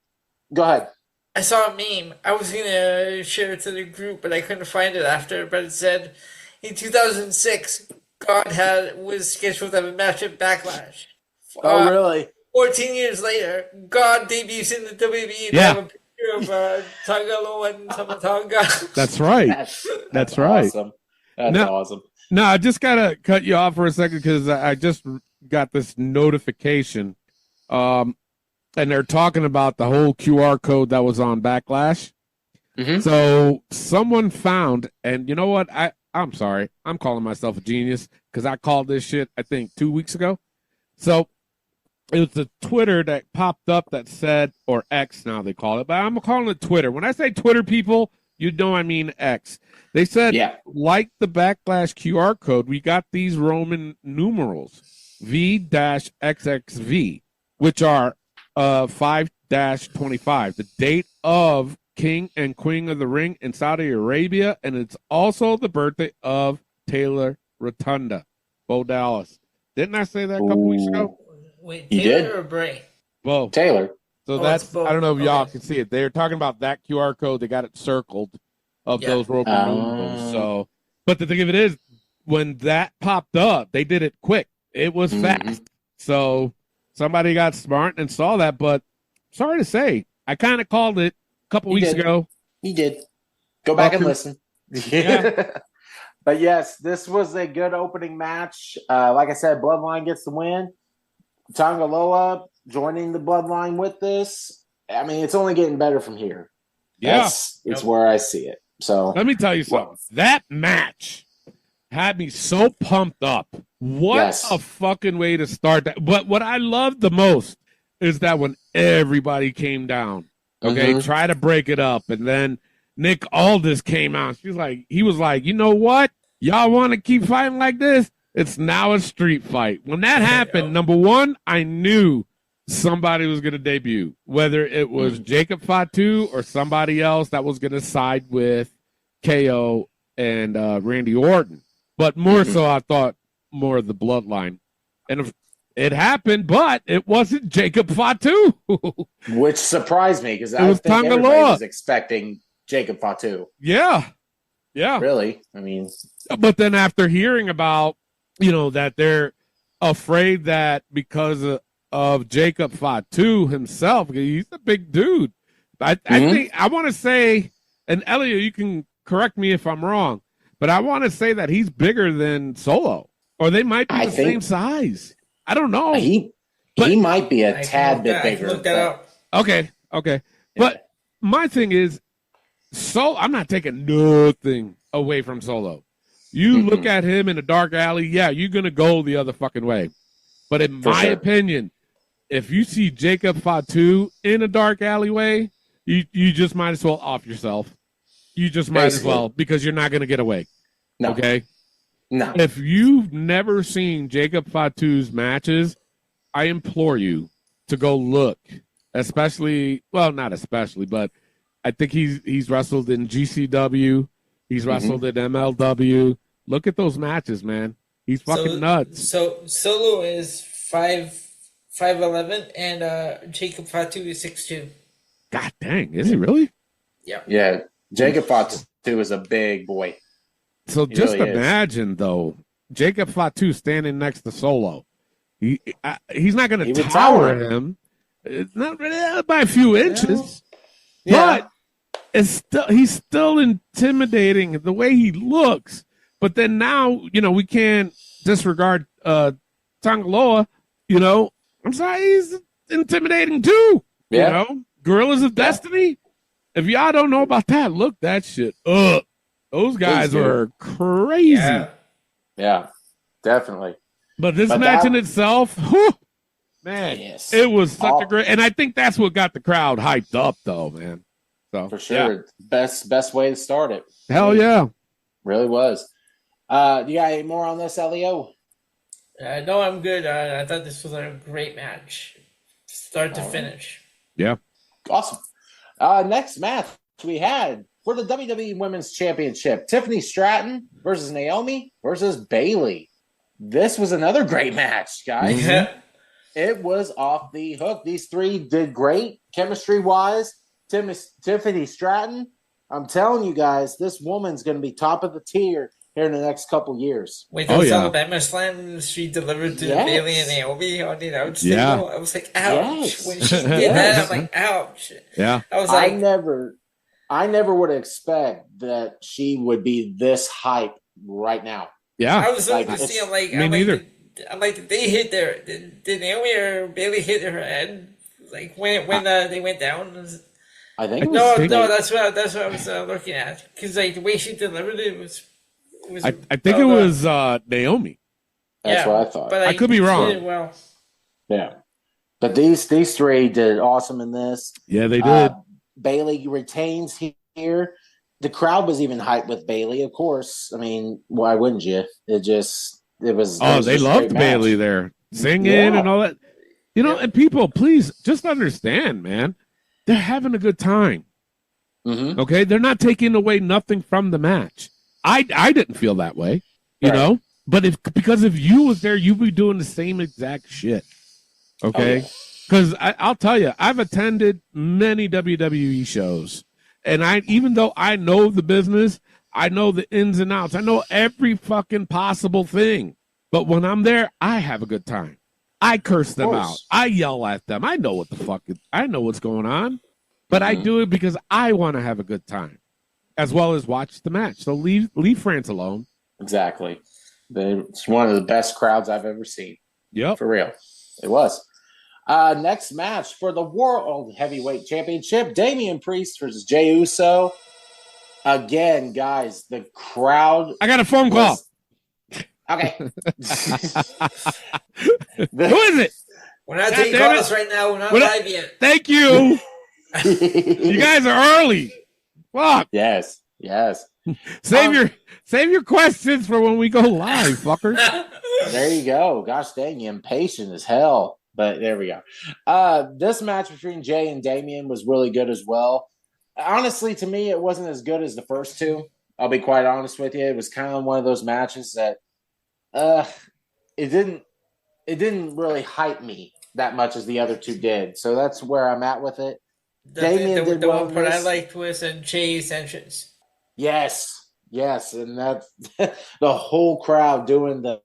go ahead. I saw a meme. I was going to share it to the group, but I couldn't find it after. But it said, in 2006, God was scheduled to have a match at Backlash. Oh, really? 14 years later, God debuts in the WWE. Yeah. Have a picture of Tonga Loa and Tamatonga. That's right. That's right. Awesome. That's awesome. No, I just got to cut you off for a second because I just got this notification. And they're talking about the whole QR code that was on Backlash. Mm-hmm. So someone found, and you know what? I'm sorry. I'm calling myself a genius because I called this shit, I think, 2 weeks ago. So it was the Twitter that popped up that said, or X now they call it, but I'm calling it Twitter. When I say Twitter, people, you know I mean X. They said, like the Backlash QR code, we got these Roman numerals, V-XXV, which are 5-25, the date of King and Queen of the Ring in Saudi Arabia, and it's also the birthday of Taylor Rotunda, Bo Dallas. Didn't I say that a couple weeks ago? Wait, You Taylor did? or Bray? Bo. Taylor. So that's, I don't know if y'all can see it. They're talking about that QR code. They got it circled of those Roman numerals. So, but the thing of it is, when that popped up, they did it quick. It was fast. So somebody got smart and saw that. But sorry to say, I kind of called it a couple weeks ago. He did. Go back and listen. Yeah. But yes, this was a good opening match. Like I said, Bloodline gets the win. Tonga Loa joining the Bloodline with this. I mean, it's only getting better from here. Yeah. It's where I see it. So let me tell you something. That match had me so pumped up. What a fucking way to start that. But what I loved the most is that when everybody came down, try to break it up, and then Nick Aldis came out. He was like, you know what? Y'all want to keep fighting like this? It's now a street fight. When that happened, number one, I knew somebody was going to debut, whether it was Jacob Fatu or somebody else that was going to side with KO and Randy Orton. But more so, I thought more of the Bloodline. And it happened, but it wasn't Jacob Fatu. Which surprised me because I was think Tonga everybody Loa. was expecting Jacob Fatu. Yeah. Really? I mean. But then after hearing about, that they're afraid that because of Jacob Fatu himself, he's a big dude. I think, I want to say, and Elliot, you can correct me if I'm wrong, but I want to say that he's bigger than Solo, or they might be the same size. I don't know. He might be a tad bit bigger. Look that up. Okay. But my thing is, I'm not taking nothing away from Solo. You look at him in a dark alley, you're going to go the other fucking way. But in my opinion, if you see Jacob Fatu in a dark alleyway, you just might as well off yourself. You just might as well, because you're not going to get away. No. Okay? No. If you've never seen Jacob Fatu's matches, I implore you, to go look, especially, well, not especially, but I think he's wrestled in GCW. He's wrestled in MLW. Look at those matches, man. He's fucking nuts. So Solo is 5'11", and Jacob Fatu is 6'2". God dang, is he really? Yeah. Yeah. Jacob Fatu is a big boy. So He just really imagine, though, Jacob Fatu standing next to Solo. He's not going to tower him. It's not by a few inches. Yeah. But he's still intimidating the way he looks. But then now, we can't disregard Tangaloa. I'm sorry, he's intimidating too. Yeah. Gorillas of Destiny. If y'all don't know about that, look that shit up. Those guys are crazy. Yeah, definitely. But this match in itself, whew, man, it was such a great. And I think that's what got the crowd hyped up, though, man. So for sure, best way to start it. Hell yeah, really was. You got any more on this, Leo? No, I'm good. I thought this was a great match, start to finish. Yeah, awesome. Next match we had for the WWE Women's Championship: Tiffany Stratton versus Naomi versus Bayley. This was another great match, guys. It was off the hook. These three did great chemistry-wise. Tiffany Stratton, I'm telling you guys, this woman's going to be top of the tier here in the next couple years. Wait, those Alabama slams she delivered to Bayley and Naomi on the announce table. I was like, ouch. When she did that, I'm like, ouch. Yeah. I was like, I never would expect that she would be this hype right now. Yeah. I was looking to see, I'm like, did they hit did Naomi or Bayley hit her head? Like when they went down? I think no, that's what I was looking at. Because like the way she delivered it was I think it was Naomi. That's what I thought. But I could be wrong. Well. Yeah. But these three did awesome in this. Yeah, they did. Bayley retains here. The crowd was even hyped with Bayley, of course. I mean, why wouldn't you? It was. Oh, they loved Bayley there, singing and all that. And people, please just understand, man. They're having a good time. Mm-hmm. Okay, they're not taking away nothing from the match. I didn't feel that way, you know. But because if you was there, you'd be doing the same exact shit. Okay, because I'll tell you, I've attended many WWE shows, and even though I know the business, I know the ins and outs, I know every fucking possible thing. But when I'm there, I have a good time. I curse them out. I yell at them. I know what the fuck I know what's going on, but I do it because I want to have a good time, as well as watch the match. So leave France alone. Exactly. It's one of the best crowds I've ever seen. Yep, for real. It was. Next match for the World Heavyweight Championship: Damian Priest versus Jey Uso. Again, guys, the crowd. I got a phone call. Okay. Who is it? We're not taking calls right now. We're not live yet. Thank you. You guys are early. Fuck. Yes. Save your questions for when we go live, fuckers. There you go. Gosh dang, you impatient as hell. But there we go. This match between Jay and Damian was really good as well. Honestly, to me, it wasn't as good as the first two. I'll be quite honest with you. It was kind of one of those matches that it didn't really hype me that much as the other two did. So that's where I'm at with it. Damian did the well. one part I liked was Jay's entrance. Yes, and that the whole crowd doing the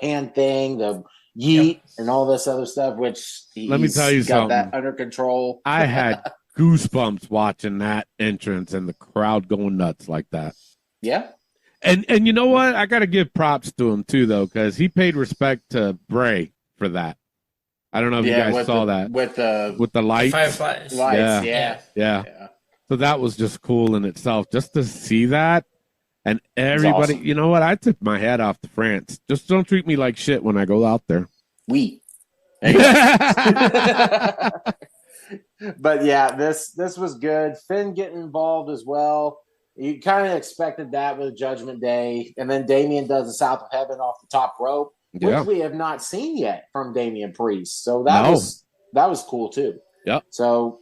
hand thing, the yeet, and all this other stuff. Which let me tell you got something. That under control. I had goosebumps watching that entrance and the crowd going nuts like that. Yeah. And you know what? I got to give props to him, too, though, because he paid respect to Bray for that. I don't know if you guys saw that. With the lights. Fireflies. Yeah. So that was just cool in itself. Just to see that. And everybody, awesome. You know what? I took my hat off to France. Just don't treat me like shit when I go out there. But yeah, this was good. Finn getting involved as well. You kind of expected that with Judgment Day. And then Damian does the South of Heaven off the top rope, which we have not seen yet from Damian Priest. So that that was cool too. Yep. So,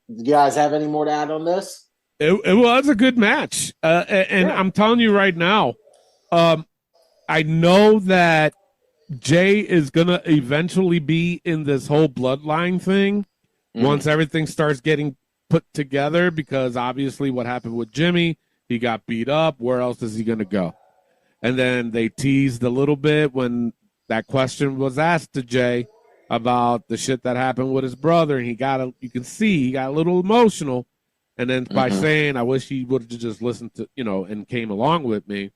you guys have any more to add on this? It was a good match, and I'm telling you right now, I know that Jay is gonna eventually be in this whole bloodline thing once everything starts getting put together, because obviously what happened with Jimmy, he got beat up. Where else is he gonna go? And then they teased a little bit when that question was asked to Jay about the shit that happened with his brother, and you can see he got a little emotional. And then by saying, I wish he would have just listened to, and came along with me.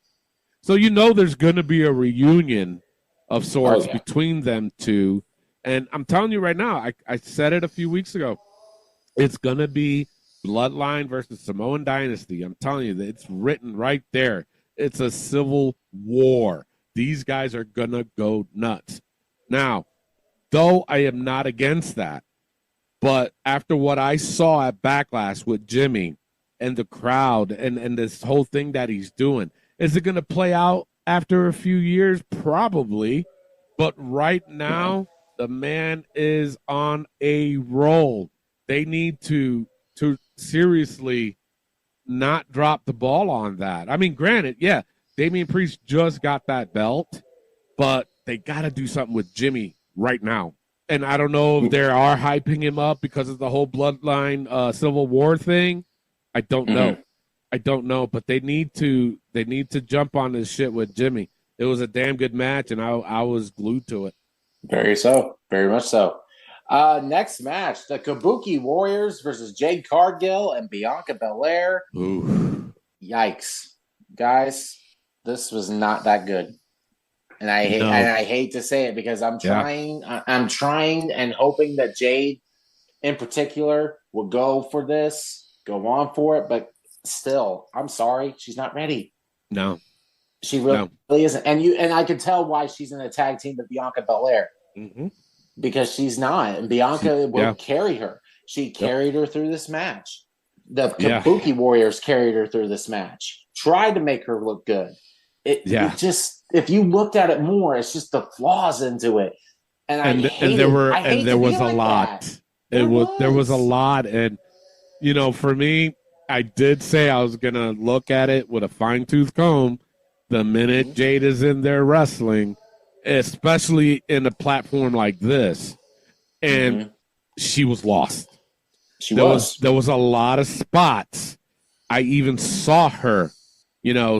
So there's going to be a reunion of sorts between them two. And I'm telling you right now, I said it a few weeks ago. It's going to be Bloodline versus Samoan Dynasty. I'm telling you, it's written right there. It's a civil war. These guys are going to go nuts. Now, though I am not against that, but after what I saw at Backlash with Jimmy and the crowd and this whole thing that he's doing, is it going to play out after a few years? Probably. But right now, the man is on a roll. They need to seriously not drop the ball on that. I mean, granted, Damian Priest just got that belt, but they got to do something with Jimmy right now. And I don't know if they are hyping him up because of the whole bloodline Civil War thing. I don't know. I don't know, but they need to jump on this shit with Jimmy. It was a damn good match, and I was glued to it. Very much so. Next match, the Kabuki Warriors versus Jade Cargill and Bianca Belair. Ooh. Yikes. Guys, this was not that good. And I hate to say it because I'm trying and hoping that Jade in particular will go on for it, but still, I'm sorry, she's not ready. No. She really isn't. And I can tell why she's in a tag team with Bianca Belair. Because she's not. And Bianca will carry her. She carried her through this match. The Kabuki Warriors carried her through this match. Tried to make her look good. It just, if you looked at it more, it's just the flaws into it. And there was a lot. There was a lot. And, for me, I did say I was going to look at it with a fine-tooth comb the minute Jade is in there wrestling, especially in a platform like this. And she was lost. There was a lot of spots. I even saw her,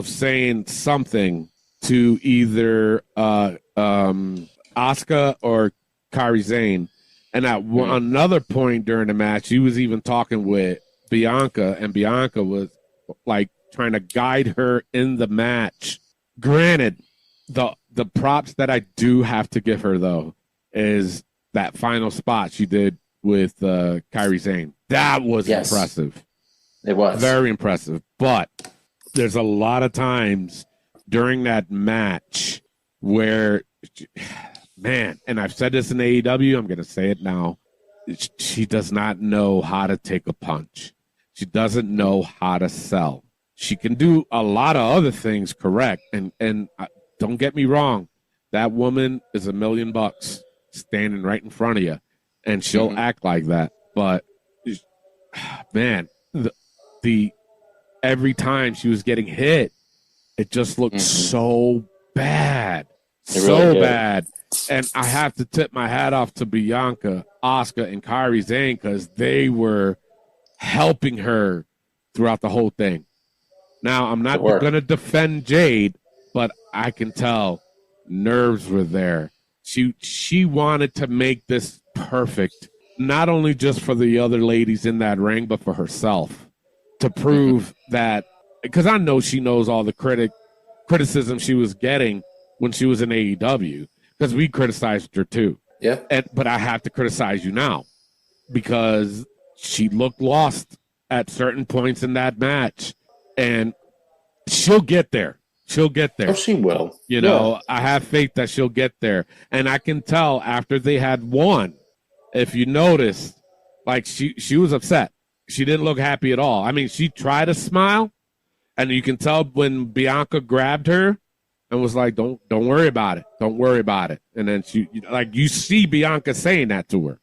saying something to either Asuka or Kairi Sane. And at another point during the match, he was even talking with Bianca, and Bianca was like trying to guide her in the match. Granted, the props that I do have to give her, though, is that final spot she did with Kairi Sane. That was impressive. It was. Very impressive. But there's a lot of times during that match where, man, and I've said this in AEW, I'm going to say it now, she does not know how to take a punch. She doesn't know how to sell. She can do a lot of other things correct. And don't get me wrong, that woman is $1 million standing right in front of you, and she'll act like that. But, man, the every time she was getting hit, it just looked so bad. So bad. And I have to tip my hat off to Bianca, Asuka, and Kairi Sane because they were helping her throughout the whole thing. Now, I'm not going to defend Jade, but I can tell nerves were there. She wanted to make this perfect, not only just for the other ladies in that ring, but for herself, to prove that, because I know she knows all the criticism she was getting when she was in AEW, because we criticized her too. Yeah. But I have to criticize you now because she looked lost at certain points in that match, and she'll get there. She'll get there. Oh, she will. I have faith that she'll get there. And I can tell after they had won, if you notice, like she was upset. She didn't look happy at all. I mean, she tried to smile, and you can tell when Bianca grabbed her. and was like, don't worry about it. Don't worry about it. And then you see Bianca saying that to her.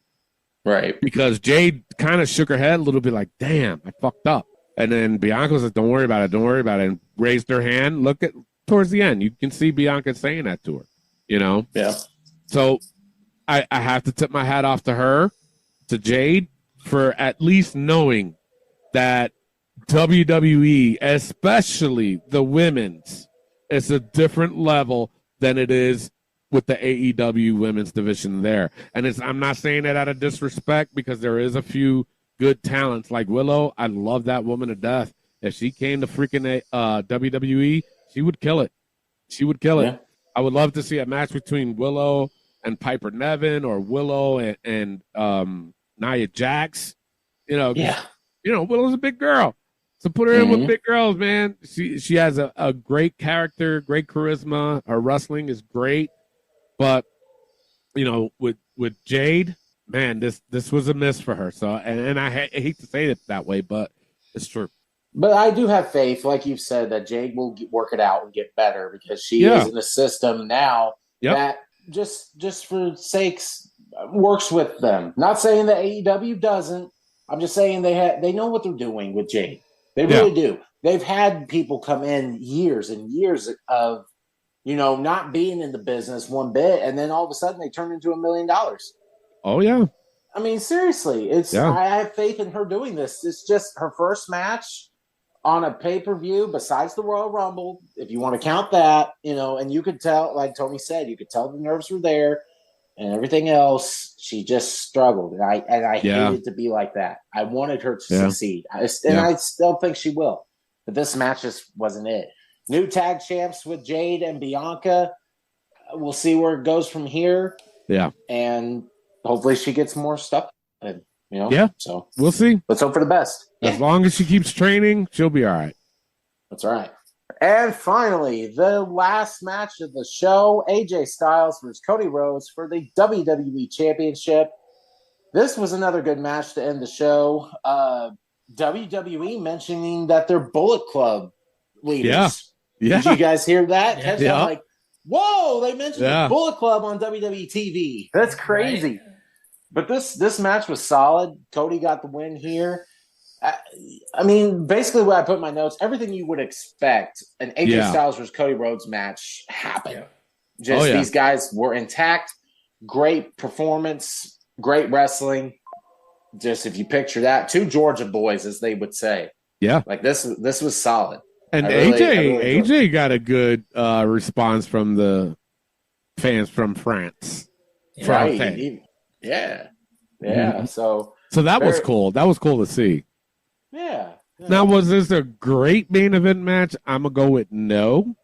Right. Because Jade kind of shook her head a little bit like, damn, I fucked up. And then Bianca was like, don't worry about it. Don't worry about it. And raised her hand. Look at towards the end. You can see Bianca saying that to her, Yeah. So I have to tip my hat off to her, to Jade, for at least knowing that WWE, especially the women's, is a different level than it is with the AEW women's division there. And I'm not saying that out of disrespect, because there is a few good talents like Willow. I love that woman to death. If she came to freaking WWE, she would kill it. She would kill it. Yeah. I would love to see a match between Willow and Piper Nevin, or Willow and Nia Jax. Willow's a big girl. So put her in with big girls, man. She has a great character, great charisma. Her wrestling is great. But, with Jade, man, this was a miss for her. So, and I hate to say it that way, but it's true. But I do have faith, like you've said, that Jade will work it out and get better, because she is in a system now that just for sakes works with them. Not saying that AEW doesn't. I'm just saying they know what they're doing with Jade. They really do. They've had people come in years and years of, not being in the business one bit, and then all of a sudden they turn into $1 million. Oh, yeah. I mean, seriously, I have faith in her doing this. It's just her first match on a pay-per-view besides the Royal Rumble, if you want to count that, and you could tell, like Tony said, you could tell the nerves were there, and everything else, she just struggled. And I hated to be like that. I wanted her to succeed. I still think she will. But this match just wasn't it. New tag champs with Jade and Bianca. We'll see where it goes from here. Yeah. And hopefully she gets more stuff. So we'll see. Let's hope for the best. As long as she keeps training, she'll be all right. That's right. And finally, the last match of the show, AJ Styles versus Cody Rhodes for the WWE Championship. This was another good match to end the show. WWE mentioning that they're Bullet Club leaders. Yeah. Did you guys hear that? Yeah. Like, whoa, they mentioned the Bullet Club on WWE TV. That's crazy. Right. But this match was solid. Cody got the win here. I mean, basically what I put in my notes, everything you would expect an AJ Styles versus Cody Rhodes match happened. These guys were intact. Great performance. Great wrestling. Just if you picture that, two Georgia boys, as they would say. Yeah. Like this was solid. And AJ got a good response from the fans from France. Right. Yeah. Mm-hmm. So that was cool. That was cool to see. Yeah. Now, was this a great main event match? I'm going to go with no.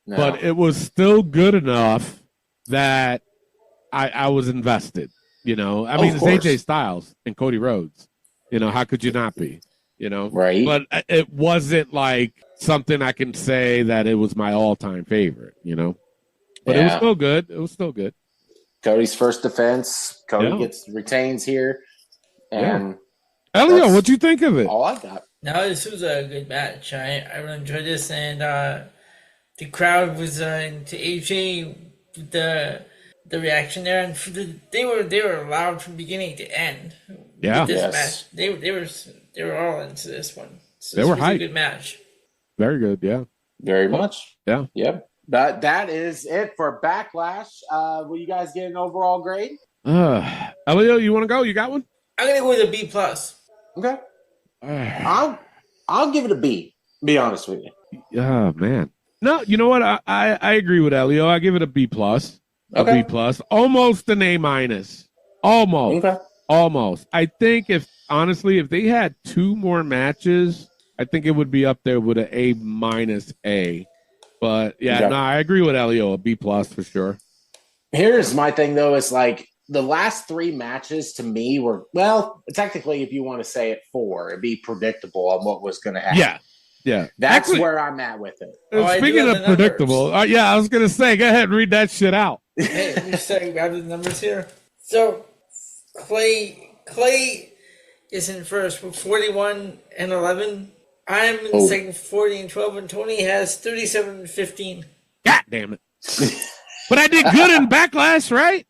But it was still good enough that I was invested. I mean, it's AJ Styles and Cody Rhodes. How could you not be? Right. But it wasn't like something I can say that it was my all-time favorite, But it was still good. It was still good. Cody's first defense. Cody retains here. And Elio, what'd you think of it? All I got. No, this was a good match. I really enjoyed this, and the crowd was into AJ. The reaction there, and they were loud from beginning to end. Yeah, with this match. They were all into this one. So they were hyped. A good match. Very good. Yeah. Very much. Yeah. Yep. That is it for Backlash. Will you guys get an overall grade? Elio, you want to go? You got one? I'm gonna go with a B+. Okay. I'll give it a B. Be honest with you. Oh man. No, you know what? I agree with Elio. I give it a B+. A B+. Almost an A-. Almost. Okay. Almost. I think if they had two more matches, I think it would be up there with an A-. But I agree with Elio. A B+ for sure. Here's my thing though, is like the last three matches to me were, well, technically if you want to say it 4, it'd be predictable on what was going to happen. Yeah. That's where I'm at with it. Speaking of predictable, I was going to say, go ahead and read that shit out. Hey, let me say, grab the numbers here. So, Clay is in first with 41-11. I'm in second, 40-12, and Tony has 37-15. God damn it. But I did good in Backlash, right?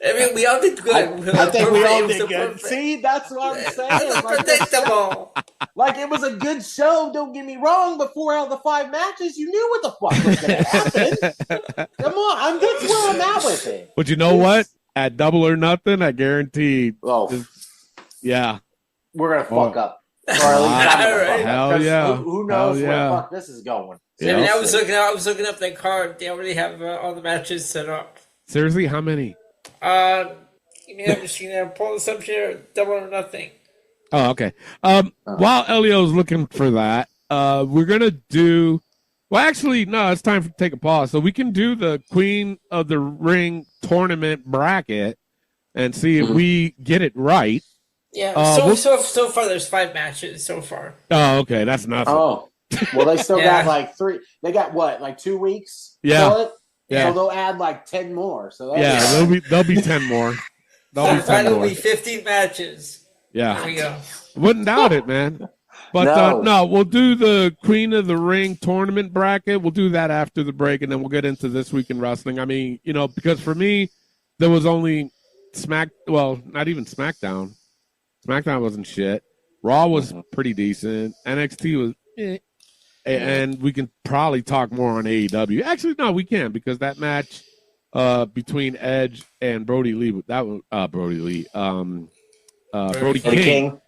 I mean, we all did good. I think we all did good. See, that's what I'm saying. Like, predictable. Like, it was a good show, don't get me wrong, but 4 out of the 5 matches, you knew what the fuck was going to happen. Come on, that's where I'm at with it. But you know what? At Double or Nothing, I guarantee. Oh, yeah. We're going to fuck up. Or at least I'm gonna fuck up. Hell yeah. Who knows Hell where yeah. the fuck this is going. I mean, I was looking up that card. They already have all the matches set up. Seriously, how many? You may have seen that. Pull this up here. Double or Nothing. Oh, okay. While Elio's looking for that, we're gonna do. Well, actually, no. It's time to take a pause, so we can do the Queen of the Ring tournament bracket and see if we get it right. Yeah. So far, there's 5 matches so far. Oh, okay. That's nothing. Oh, well, they still got like 3. They got what, like 2 weeks? Yeah. So they'll add like 10 more. So there'll be 10 more. There'll be 15 matches. Yeah. There we go. Wouldn't doubt it, man. But no, we'll do the Queen of the Ring tournament bracket. We'll do that after the break, and then we'll get into This Week in Wrestling. I mean, because for me, there was only not even SmackDown. SmackDown wasn't shit. Raw was pretty decent. NXT was and we can probably talk more on AEW. Actually, no, we can, because that match between Edge and Brody Lee, Brody King.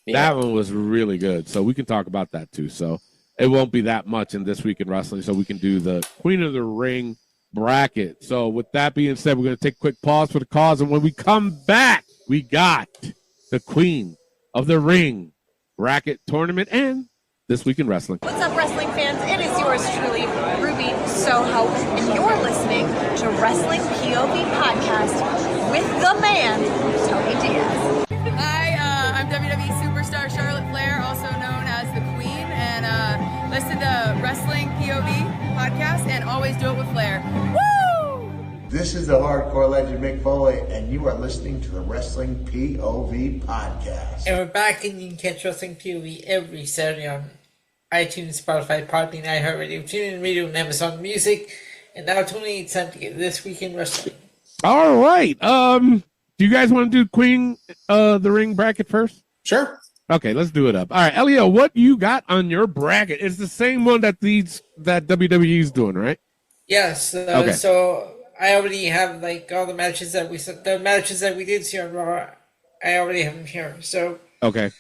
That one was really good. So we can talk about that too. So it won't be that much in This Week in Wrestling. So we can do the Queen of the Ring bracket. So with that being said, we're going to take a quick pause for the cause. And when we come back, we got the Queen of the Ring bracket tournament and This Week in Wrestling. What's up, wrestling fans? It is yours truly, Ruby Soho, and you're listening to Wrestling POV Podcast with the man, Tony Diaz. Hi, I'm WWE superstar Charlotte Flair, also known as the Queen, and listen to Wrestling POV Podcast, and always do it with Flair. Woo! This is the hardcore legend Mick Foley, and you are listening to the Wrestling POV Podcast. And we're back, and you can catch Wrestling POV every Saturday on iTunes, Spotify, Podbean, iHeartRadio, TuneIn Radio, and Amazon Music. And now, Tony, it's time to get This Week in Wrestling. All right. Do you guys want to do Queen the Ring bracket first? Sure. Okay, let's do it up. All right, Elio, what you got on your bracket? It's the same one that WWE's doing, right? Yes. Okay. So I already have all the matches that we did see on Raw. I already have them here. So okay.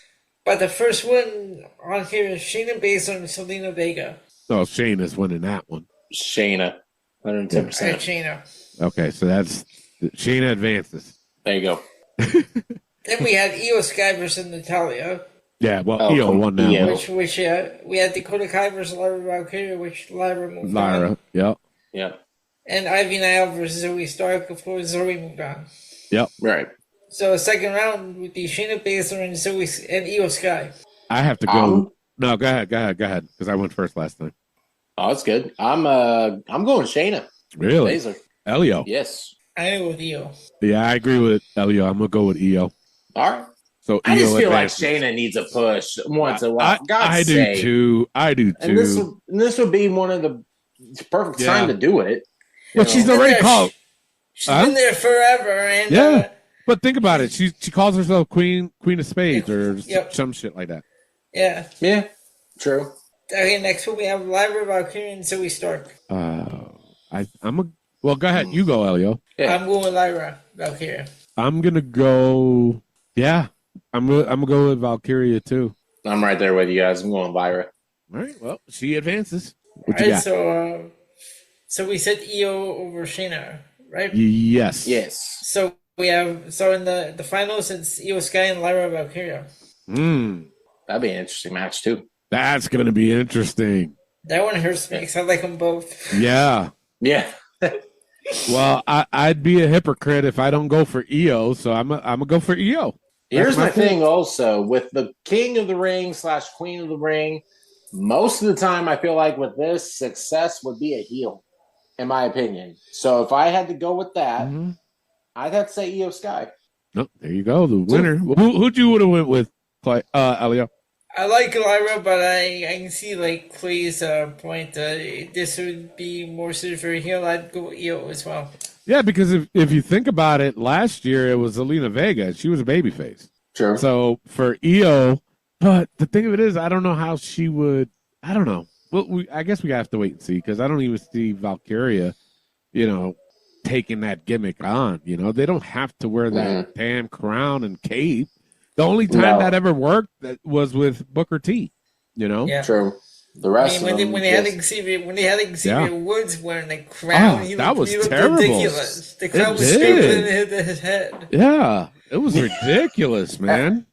But the first one on here is Shayna Baszler and Selena Vega. Oh, Shayna's winning that one. Shayna, 110%. Shayna. Okay, so that's Shayna advances. There you go. Then we had Io Sky versus Natalia. Yeah, well, Io won that one. Which we had Dakota Kai versus Lyra Valkyria, which Lyra moved on. Yep. Yep. And Ivy Nile versus Zoe Stark, of course, Zoe moved on. Yep. Right. So the second round would be Shayna Baszler and Zoe and Io Sky. I have to go. No, go ahead, because I went first last time. Oh, that's good. I'm going Shayna. Really? Baszler. Elio. Yes. I go with Io. Yeah, I agree with Elio. I'm gonna go with Io. All right. So I just Io feel advances. like Shayna needs a push once in a while. I do too. I do too. And this would be one of the perfect time to do it. But she's already called. She's been there forever, and yeah. But think about it. She calls herself Queen of Spades or some shit like that. Yeah. Yeah. True. Okay, next one we have Lyra Valkyria and Zoe Stark. Well, go ahead. You go, Elio. Yeah. I'm going with Lyra Valkyria. I'm gonna go. Yeah, I'm gonna go with Valkyria too. I'm right there with you guys. I'm going Lyra. All right. Well, she advances. What All you right, got? so we said Io over Shayna, right? Yes. Yes. So we have in the finals it's Io Sky and Lyra Valkyria. That'd be an interesting match too. That's gonna be interesting. That one hurts me because I like them both. Yeah. Yeah. Well, I'd be a hypocrite if I don't go for Io, so I'm gonna go for Io. Here's my thing also with the King of the Ring / Queen of the Ring. Most of the time, I feel like with this, success would be a heel, in my opinion. So if I had to go with that, I'd have to say Io Sky. No, there you go, the winner. Who'd you would have went with, Elio? I like Lyra, but I can see like Clay's point. This would be more suited for a heel. I'd go EO as well. Yeah, because if you think about it, last year it was Zelina Vega. She was a babyface. True. So for EO, but the thing of it is, I don't know how she would. I don't know. Well, I guess we have to wait and see because I don't even see Valkyria, taking that gimmick on. They don't have to wear that damn crown and cape. The only time that ever worked was with Booker T. Yeah. True. The rest when they had Xavier Woods wearing the crown, that was looked terrible. ridiculous. The crown was scraping in his head. Yeah, it was ridiculous, man.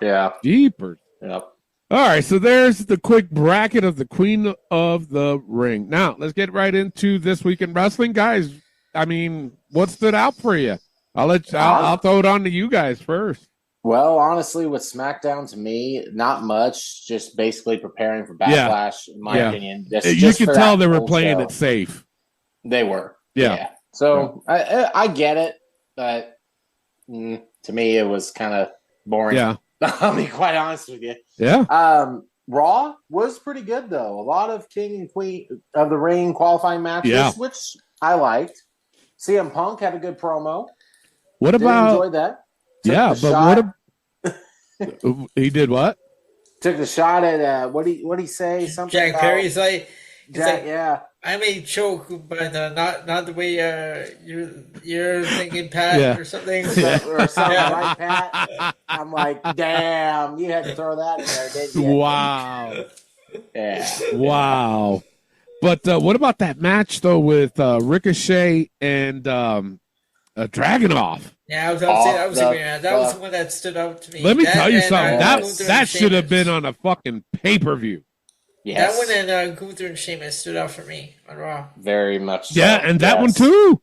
Yeah. Jeepers. Yep. All right, so there's the quick bracket of the Queen of the Ring. Now, let's get right into This Week in Wrestling. Guys, I mean, what stood out for you? I'll throw it on to you guys first. Well, honestly, with SmackDown, to me, not much. Just basically preparing for Backlash, in my opinion. You can tell they were playing it safe. They were. Yeah. So I get it, but to me, it was kind of boring. Yeah. I'll be quite honest with you. Yeah. Raw was pretty good, though. A lot of King and Queen of the Ring qualifying matches, which I liked. CM Punk had a good promo. What about? Enjoyed that. He did what? Took the shot at what did he say? Something Jack about, Perry's like, yeah. I may choke, but not the way you're thinking, Pat, or something. Or something, right, Pat? I'm like, damn, you had to throw that in there, didn't you? Wow. Yeah. Wow. But what about that match though with Ricochet and Dragunov? Yeah, I was agreeing. That was the one that stood out to me. Let me tell you something. That should have been on a fucking pay-per-view. Yes. That one and Gunther and Sheamus stood out for me on Raw. Very much so. Yeah, and that one too.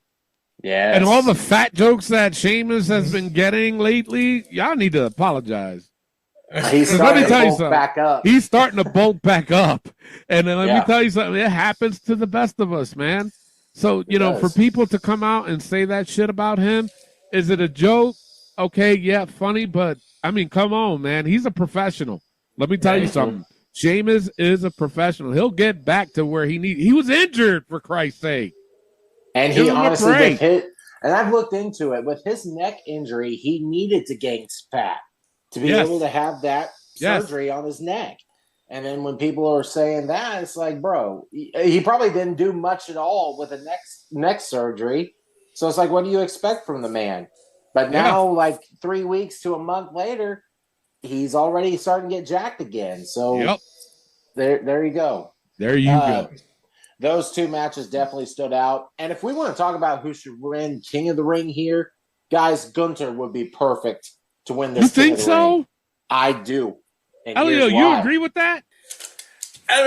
Yeah. And all the fat jokes that Sheamus has been getting lately, y'all need to apologize. He's starting to bulk back up. He's starting to bulk back up. And then let me tell you something. It happens to the best of us, man. So, for people to come out and say that shit about him, is it a joke? Okay, yeah, funny, but, I mean, come on, man. He's a professional. Let me tell you something. Sheamus is a professional. He'll get back to where he was injured, for Christ's sake. And he honestly hit. And I've looked into it. With his neck injury, he needed to gain fat to be able to have that surgery on his neck. And then when people are saying that, it's like, bro, he probably didn't do much at all with a neck surgery. So it's like, what do you expect from the man? But now, like 3 weeks to a month later, he's already starting to get jacked again. So there you go. There you go. Those two matches definitely stood out. And if we want to talk about who should win King of the Ring here, guys, Gunther would be perfect to win this. You think so? Ring. I do. And Elio, you agree with that? I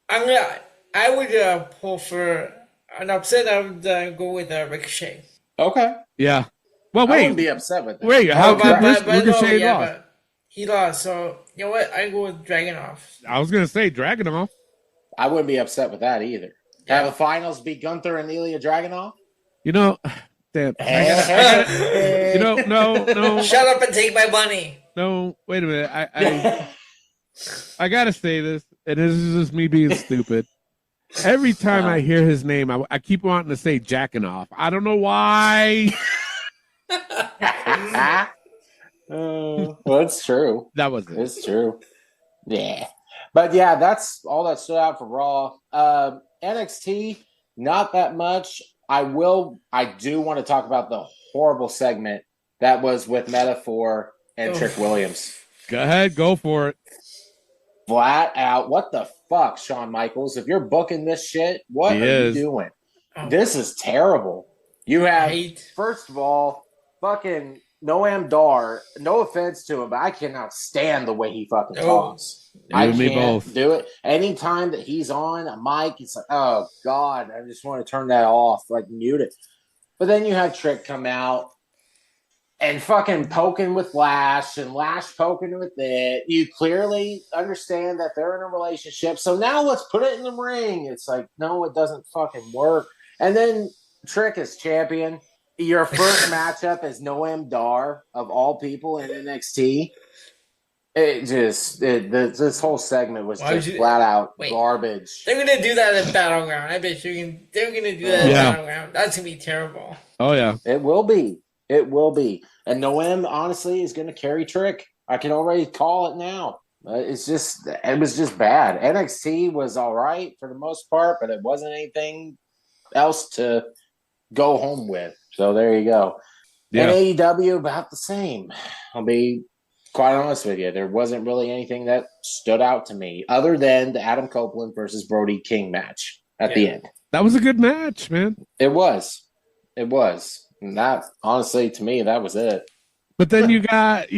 don't know, I would pull for an upset. I would go with Ricochet. Okay. Yeah. Well, wait. I wouldn't be upset with that. Wait, how could Ricochet lost? But he lost, so you know what? I go with Dragunov. I was gonna say Dragunov. I wouldn't be upset with that either. Have the finals be Gunther and Ilya Dragunov? Damn. No. Shut up and take my money. No, wait a minute. I gotta say this, and this is just me being stupid. Every time I hear his name, I keep wanting to say Jackanoff. I don't know why. Well, it's true. That was it. It's true. Yeah. But yeah, that's all that stood out for Raw. NXT, not that much. I do want to talk about the horrible segment that was with Metaphor and Trick Williams. Go ahead, go for it. Flat out, what the fuck, Shawn Michaels? If you're booking this shit, what are you doing? This is terrible. You have, first of all, fucking Noam Dar. No offense to him, but I cannot stand the way he fucking talks. I can't do it. Anytime that he's on a mic, it's like, oh God, I just want to turn that off, like mute it. But then you have Trick come out and fucking poking with Lash and Lash poking with it. You clearly understand that they're in a relationship. So now let's put it in the ring. It's like, no, it doesn't fucking work. And then Trick is champion. Your first matchup is Noam Dar, of all people, in NXT. This whole segment was flat out garbage. They're gonna do that at Battleground. I bet they're gonna do that at Battleground. That's gonna be terrible. Oh yeah, it will be. It will be. And Noam honestly is gonna carry Trick. I can already call it now. It was just bad. NXT was all right for the most part, but it wasn't anything else to go home with. So there you go. Yeah. And AEW about the same. I'll be quite honest with you. There wasn't really anything that stood out to me other than the Adam Copeland versus Brody King match at the end. That was a good match, man. It was. And that, honestly, to me, that was it. But then you got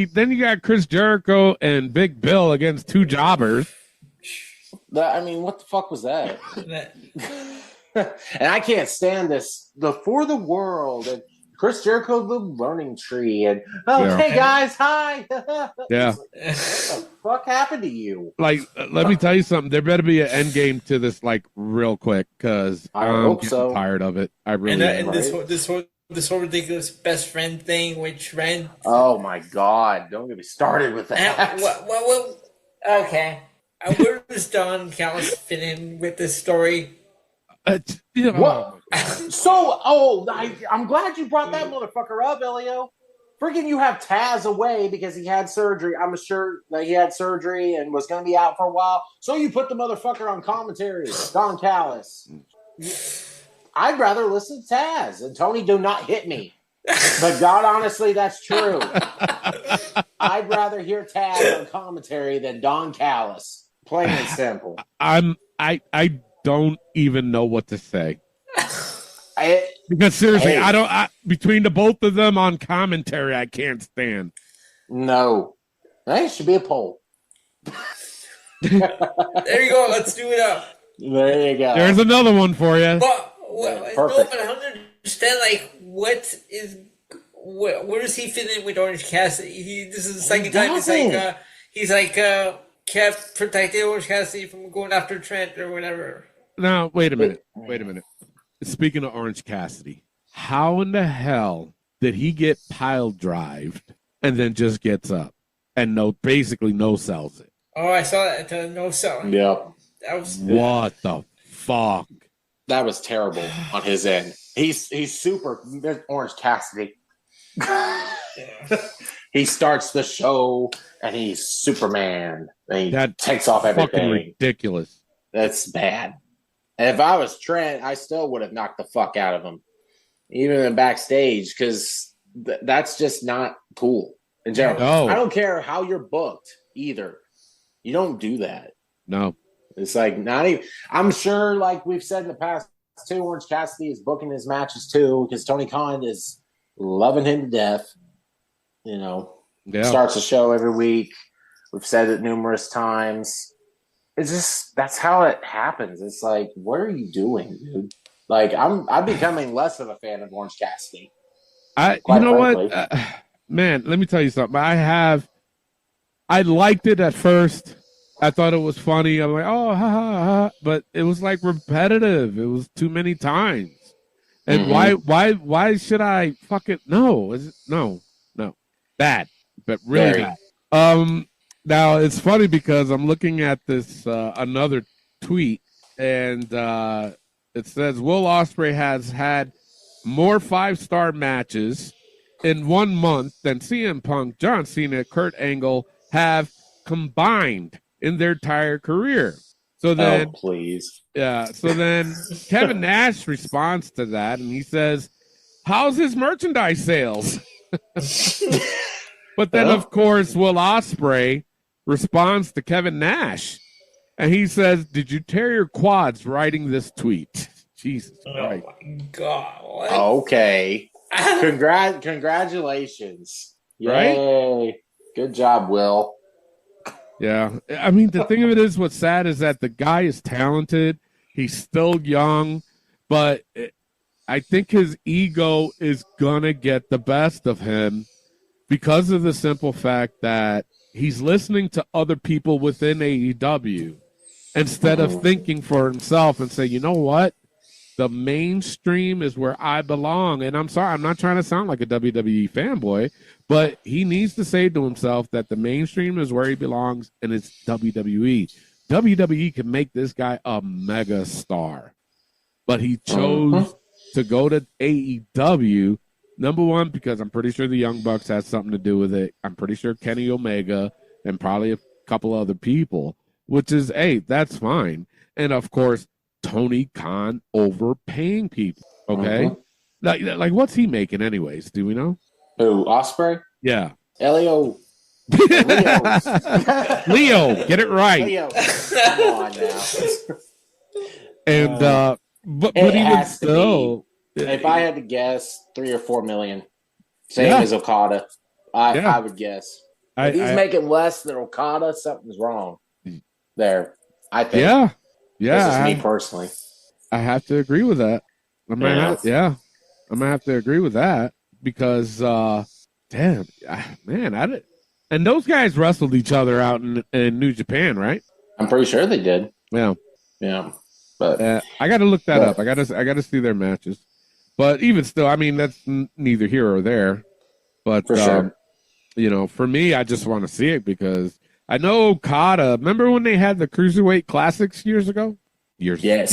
Chris Jericho and Big Bill against two jobbers. What the fuck was that? And I can't stand this. For the world and Chris Jericho, the learning tree, and hey guys, hi. Yeah. What the fuck happened to you? Like, let me tell you something. There better be an end game to this, like, real quick, because I'm getting tired of it. I really am. And this whole ridiculous best friend thing with Trent. Oh my God! Don't get me started with that. Okay. Where does Don Callis fit in with this story? What? I'm glad you brought that motherfucker up, Elio. Freaking, you have Taz away because he had surgery. I'm sure that he had surgery and was going to be out for a while. So you put the motherfucker on commentary, Don Callis. I'd rather listen to Taz. And Tony, do not hit me. But God, honestly, that's true. I'd rather hear Taz on commentary than Don Callis. Plain and simple. I don't even know what to say. Because seriously, between the both of them on commentary, I can't stand. No. That should be a poll. There you go. Let's do it up. There you go. There's another one for you. But I don't understand, like, where does he fit in with Orange Cassidy? This is the second time he's kept protecting Orange Cassidy from going after Trent or whatever. Now, wait a minute. Speaking of Orange Cassidy, how in the hell did he get pile drived and then just gets up and basically no sells it? Oh, I saw that. No selling. Yep. What the fuck? That was terrible on his end. He's super Orange Cassidy. He starts the show and he's Superman. And he takes off everything. Fucking ridiculous. That's bad. And if I was Trent, I still would have knocked the fuck out of him, even in backstage, because that's just not cool in general. No. I don't care how you're booked either. You don't do that. No. It's like not even. I'm sure, like we've said in the past, too, Orange Cassidy is booking his matches too because Tony Khan is loving him to death. Starts a show every week. We've said it numerous times. It's just that's how it happens. It's like, what are you doing, dude? Like, I'm becoming less of a fan of Orange Cassidy. What, man? Let me tell you something. I liked it at first. I thought it was funny. I'm like, oh, ha, ha, ha. But it was like repetitive. It was too many times. And why should I fuck it? No. No. Bad. But really bad. Now, it's funny because I'm looking at this another tweet, and it says Will Ospreay has had more 5-star matches in 1 month than CM Punk, John Cena, Kurt Angle have combined in their entire career. So then, please. Yeah. So then Kevin Nash responds to that, and he says, "How's his merchandise sales?" But then, of course, Will Ospreay responds to Kevin Nash, and he says, "Did you tear your quads writing this tweet?" Jesus Christ! Oh my God! What? Okay. Congratulations! Right? Yay! Good job, Will. Yeah, I mean, the thing of it is, what's sad is that the guy is talented. He's still young, but I think his ego is gonna get the best of him because of the simple fact that he's listening to other people within AEW instead of thinking for himself and say, you know what? the mainstream is where I belong. And I'm sorry, I'm not trying to sound like a WWE fanboy, but he needs to say to himself that the mainstream is where he belongs, and it's WWE. WWE can make this guy a mega star, but he chose to go to AEW. Number one, because I'm pretty sure the Young Bucks has something to do with it. I'm pretty sure Kenny Omega and probably a couple other people, which is, hey, that's fine. And of course, Tony Khan overpaying people. Okay, like what's he making anyways? Do we know? Who, Ospreay? Yeah, Leo, get it right. Leo, come on now. And but it even has to still, if I had to guess, 3 or 4 million, same as Okada. I would guess. If he's making less than Okada, something's wrong there. I think. Yeah. This is me personally. I have to agree with that. I'm gonna have to agree with that because, damn, man, I did. And those guys wrestled each other out in New Japan, right? I'm pretty sure they did. Yeah, but I got to look that up. I got to see their matches. But even still, I mean, that's neither here or there. But for sure, for me, I just want to see it because I know Okada. Remember when they had the Cruiserweight Classics years ago? Years ago.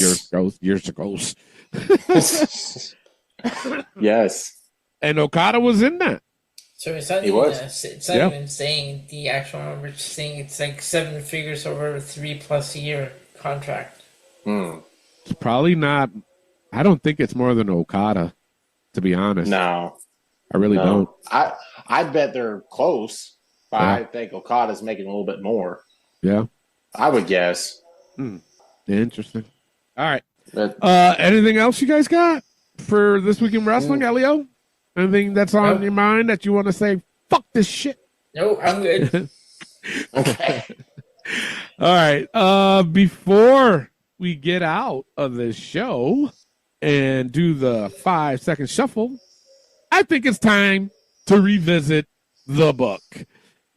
Yes. And Okada was in that. So it's not even saying the actual number. We're just saying it's like 7 figures over a 3+ year contract. It's probably not. I don't think it's more than Okada, to be honest. No. I really don't. I bet they're close. But I think Okada's making a little bit more. Yeah. I would guess. Interesting. All right. Anything else you guys got for This Week in Wrestling, Elio? Anything that's on your mind that you want to say, fuck this shit? No, I'm good. Okay. All right. Before we get out of this show and do the 5-second shuffle, I think it's time to revisit the book.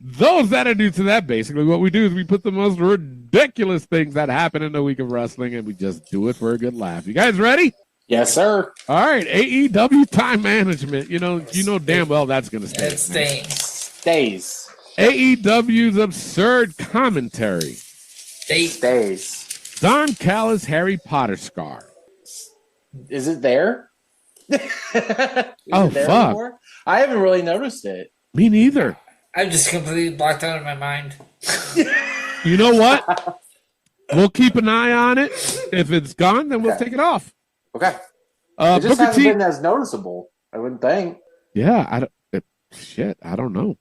Those that are new to that, basically what we do is we put the most ridiculous things that happen in the week of wrestling and we just do it for a good laugh. You guys ready? Yes, sir. All right, AEW time management. You know damn well that's going to stay. It stays. AEW's absurd commentary. Stays. Don Callis Harry Potter scar. Is it there? Fuck. Anymore? I haven't really noticed it. Me neither. I'm just completely blocked out of my mind. You know what? We'll keep an eye on it. If it's gone, then we'll take it off. Okay. It just Booker hasn't T- been as noticeable, I wouldn't think. Yeah, I don't know.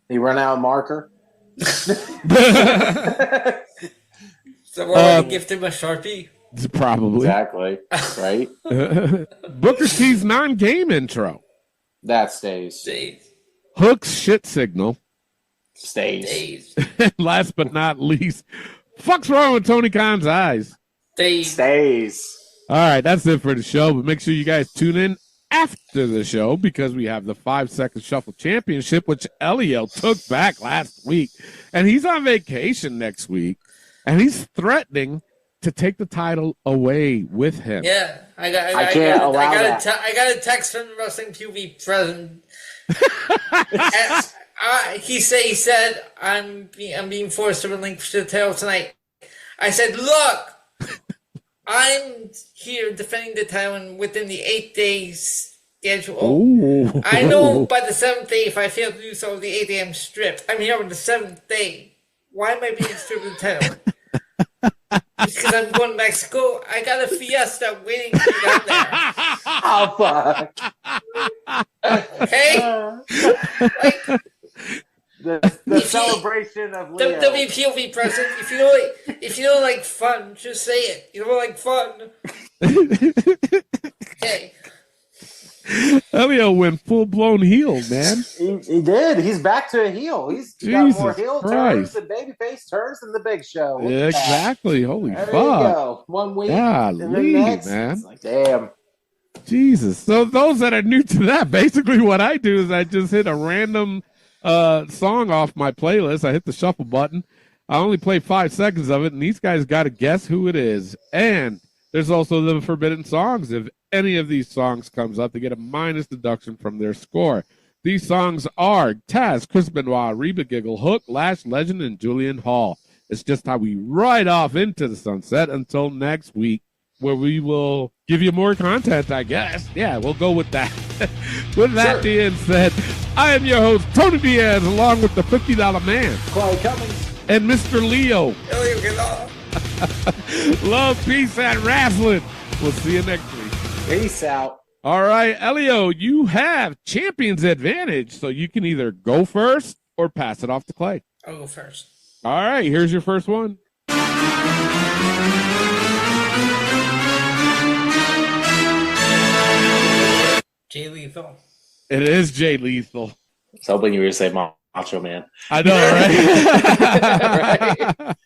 You run out of marker? So we'll gift him a Sharpie? Probably. Exactly. Right? Booker T's non-game intro. That stays. Hook's shit signal. Stays. Last but not least, fuck's wrong with Tony Khan's eyes? Stays. All right, that's it for the show. But make sure you guys tune in after the show because we have the 5-second shuffle championship, which Elio took back last week. And he's on vacation next week. And he's threatening to take the title away with him. Yeah, I got a text from the Wrestling POV president. He said I'm being forced to relinquish the title tonight. I said, look, I'm here defending the title within the 8 days schedule. Ooh. I know by the 7th day, if I fail to do so, the 8th day I'm stripped. I'm here on the 7th day. Why am I being stripped of the title? Because I'm going to Mexico. I got a fiesta waiting for me down there. Oh, fuck. Okay? The celebration of Leo. WPOV president, if you don't like fun, just say it. You don't like fun. Okay. Elio went full-blown heel, man. He did. He's back to a heel. He's got more heel turns and babyface turns than the Big Show. Yeah, exactly. Holy there fuck. There you go. 1 week. And then next, man. It's like, damn. Jesus. So those that are new to that, basically what I do is I just hit a random song off my playlist. I hit the shuffle button. I only play 5 seconds of it, and these guys got to guess who it is. And There's also the forbidden songs. If any of these songs comes up, they get a minus deduction from their score. These songs are Taz, Chris Benoit, Reba Giggle, Hook, Lash Legend, and Julian Hall. It's just how we ride off into the sunset until next week, where we will give you more content, I guess. Yeah, we'll go with that. With that being said, I am your host, Tony Diaz, along with the $50 man, Chloe Cummings, and Mr. Leo. Love, peace, and wrestling. We'll see you next week. Peace out. All right, Elio, you have champion's advantage, so you can either go first or pass it off to Clay. I'll go first. All right, here's your first one. Jay Lethal. It is Jay Lethal. I was hoping you were going to say Macho Man. I know, right?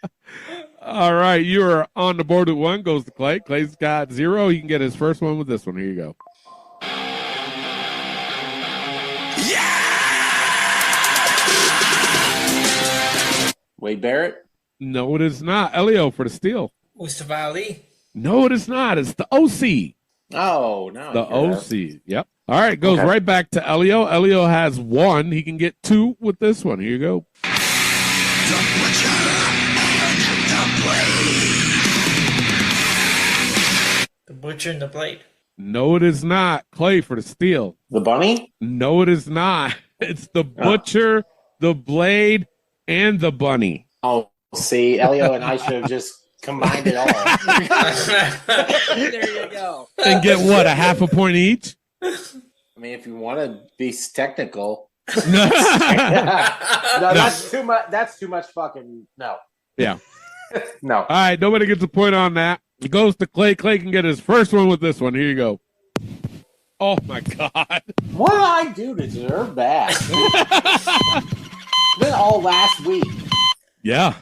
All right, you are on the board with one. Goes to Clay. Clay's got 0. He can get his first one with this one. Here you go. Wade Barrett? No, it is not. Elio for the steal. Mustafa Ali. No, it is not. It's the OC. Oh, no. The OC. Yep. All right, goes right back to Elio. Elio has 1. He can get 2 with this one. Here you go. The Butcher and the Blade. No, it is not. Clay for the steal. The Bunny? No, it is not. It's the Butcher, the Blade, and the Bunny. Oh, see, Elio and I should have just combined it all. There you go. And get what, a half a point each? I mean, if you want to be technical. No, that's too much. That's too much fucking no. Yeah. No. All right, nobody gets a point on that. It goes to Clay. Clay can get his first one with this one. Here you go. Oh, my God. What did I do to deserve that? Then all last week. Yeah.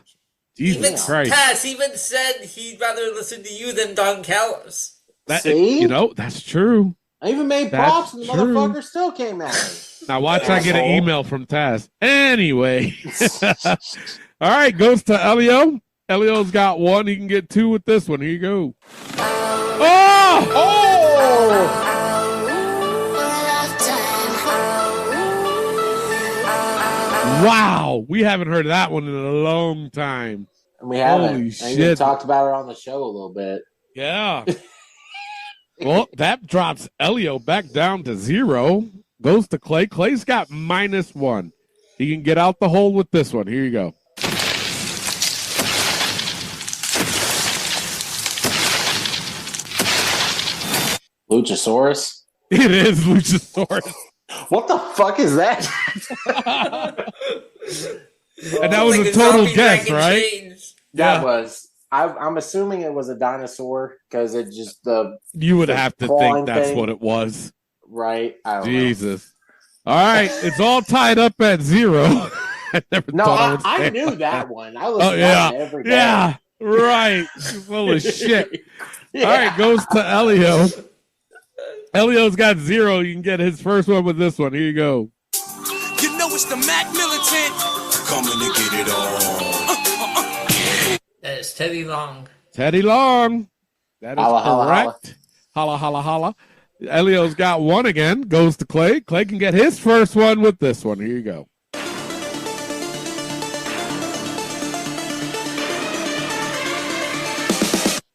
Jesus Christ. Taz even said he'd rather listen to you than Don Callis. See? You know, that's true. I even made props and the motherfucker still came at me. Now watch I get an email from Taz. Anyway. All right, goes to Elio. Elio's got 1. He can get 2 with this one. Here you go. Oh! Oh! Wow. We haven't heard that one in a long time. And we haven't. Holy I shit. even talked about it on the show a little bit. Yeah. Well, that drops Elio back down to 0. Goes to Clay. Clay's got -1. He can get out the hole with this one. Here you go. Luchasaurus? It is Luchasaurus. What the fuck is that? And that was a total guess, right? That was. I'm assuming it was a dinosaur because it just the. You would have to clawing think that's thing. what it was. Right? I don't know. Jesus. All right, it's all tied up at 0. I never No, thought I would I say knew that one. I listened Oh, to yeah. that every day. Yeah, right. You're full of shit. All right, goes to Elio. Elio's got 0. You can get his first one with this one. Here you go. You know it's the Mac Militant. Coming to get it on. That is Teddy Long. Teddy Long. That is Holla, holla, correct. Holla, holla, holla. Elio's got 1 again. Goes to Clay. Clay can get his first one with this one. Here you go.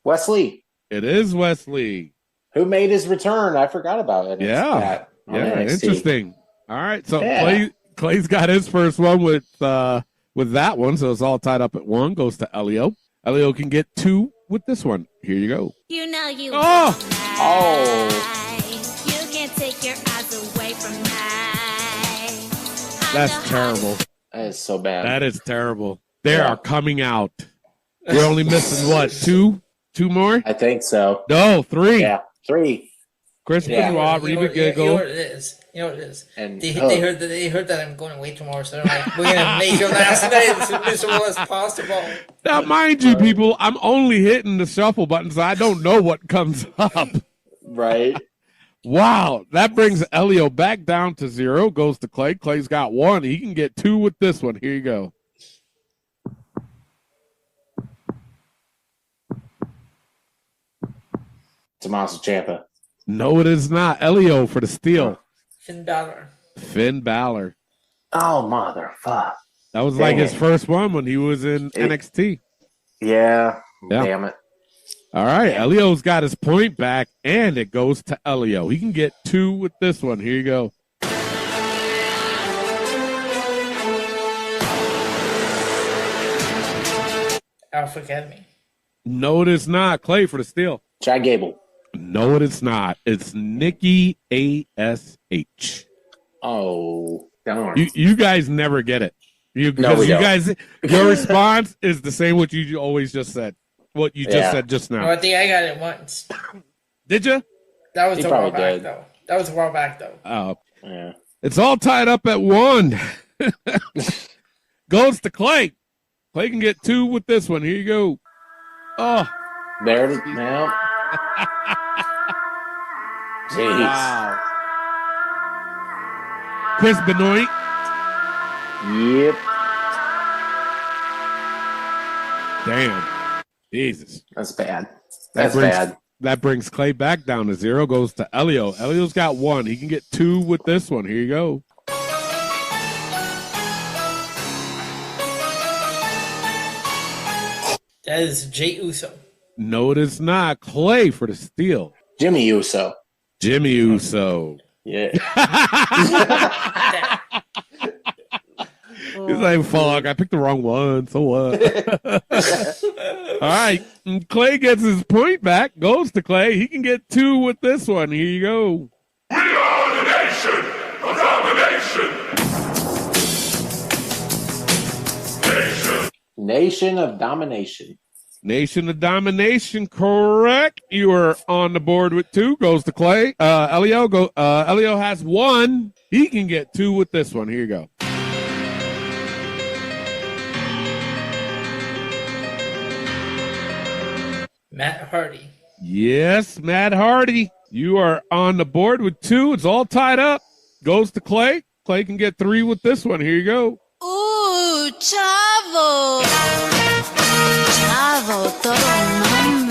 Wesley. It is Wesley. Who made his return? I forgot about it. Yeah. Yeah, NXT. interesting. All right, so Yeah. Clay's got his first one with that one, so it's all tied up at 1. Goes to Elio. Elio can get 2 with this one. Here you go. You know you. Oh! You can't take your eyes away from mine. That's terrible. That is so bad. That is terrible. They are coming out. We're only missing what? 2 more? I think so. No, 3. Yeah, 3. Chris Benoit, Reba Giggle. You know what it is. You know what it is. And They heard that I'm going away tomorrow, so they're like, we're gonna make your last night as miserable as possible. Now, mind you, people, I'm only hitting the shuffle button, so I don't know what comes up. Right. Wow, that brings Elio back down to 0. Goes to Clay. Clay's got 1. He can get 2 with this one. Here you go. Tommaso Ciampa. No, it is not. Elio for the steal. Finn Balor. Finn Balor. Oh, motherfucker. That was like his first one when he was in NXT. Yeah. Damn it. All right. Elio's got his point back, and it goes to Elio. He can get 2 with this one. Here you go. Alpha Academy. No, it is not. Clay for the steal. Chad Gable. No, it is not. It's Nikki ASH. Oh, darn. You guys never get it. You don't. guys, your response is the same what you always just said. What you just said just now. Oh, I think I got it once. Did you? That was a while back, though. That was a while back, though. Oh, yeah. It's all tied up at 1. Goes to Clay. Clay can get 2 with this one. Here you go. Oh, there it is now. Jeez. Wow. Chris Benoit. Yep. Damn. Jesus. That's bad. That's bad. That brings Clay back down to 0. Goes to Elio. Elio's got 1. He can get 2 with this one. Here you go. That is Jey Uso. No, it is not. Clay for the steal. Jimmy Uso. Jimmy Uso. Yeah. He's like, fuck, I picked the wrong one. So what? All right. Clay gets his point back. Goes to Clay. He can get 2 with this one. Here you go. We are the nation of domination. Nation of Domination. Nation of Domination, correct. You are on the board with 2. Goes to Clay. Elio has 1. He can get 2 with this one. Here you go. Matt Hardy. Yes, Matt Hardy. You are on the board with 2. It's all tied up. Goes to Clay. Clay can get 3 with this one. Here you go. Ooh, Chavo. Chavo, todo mame.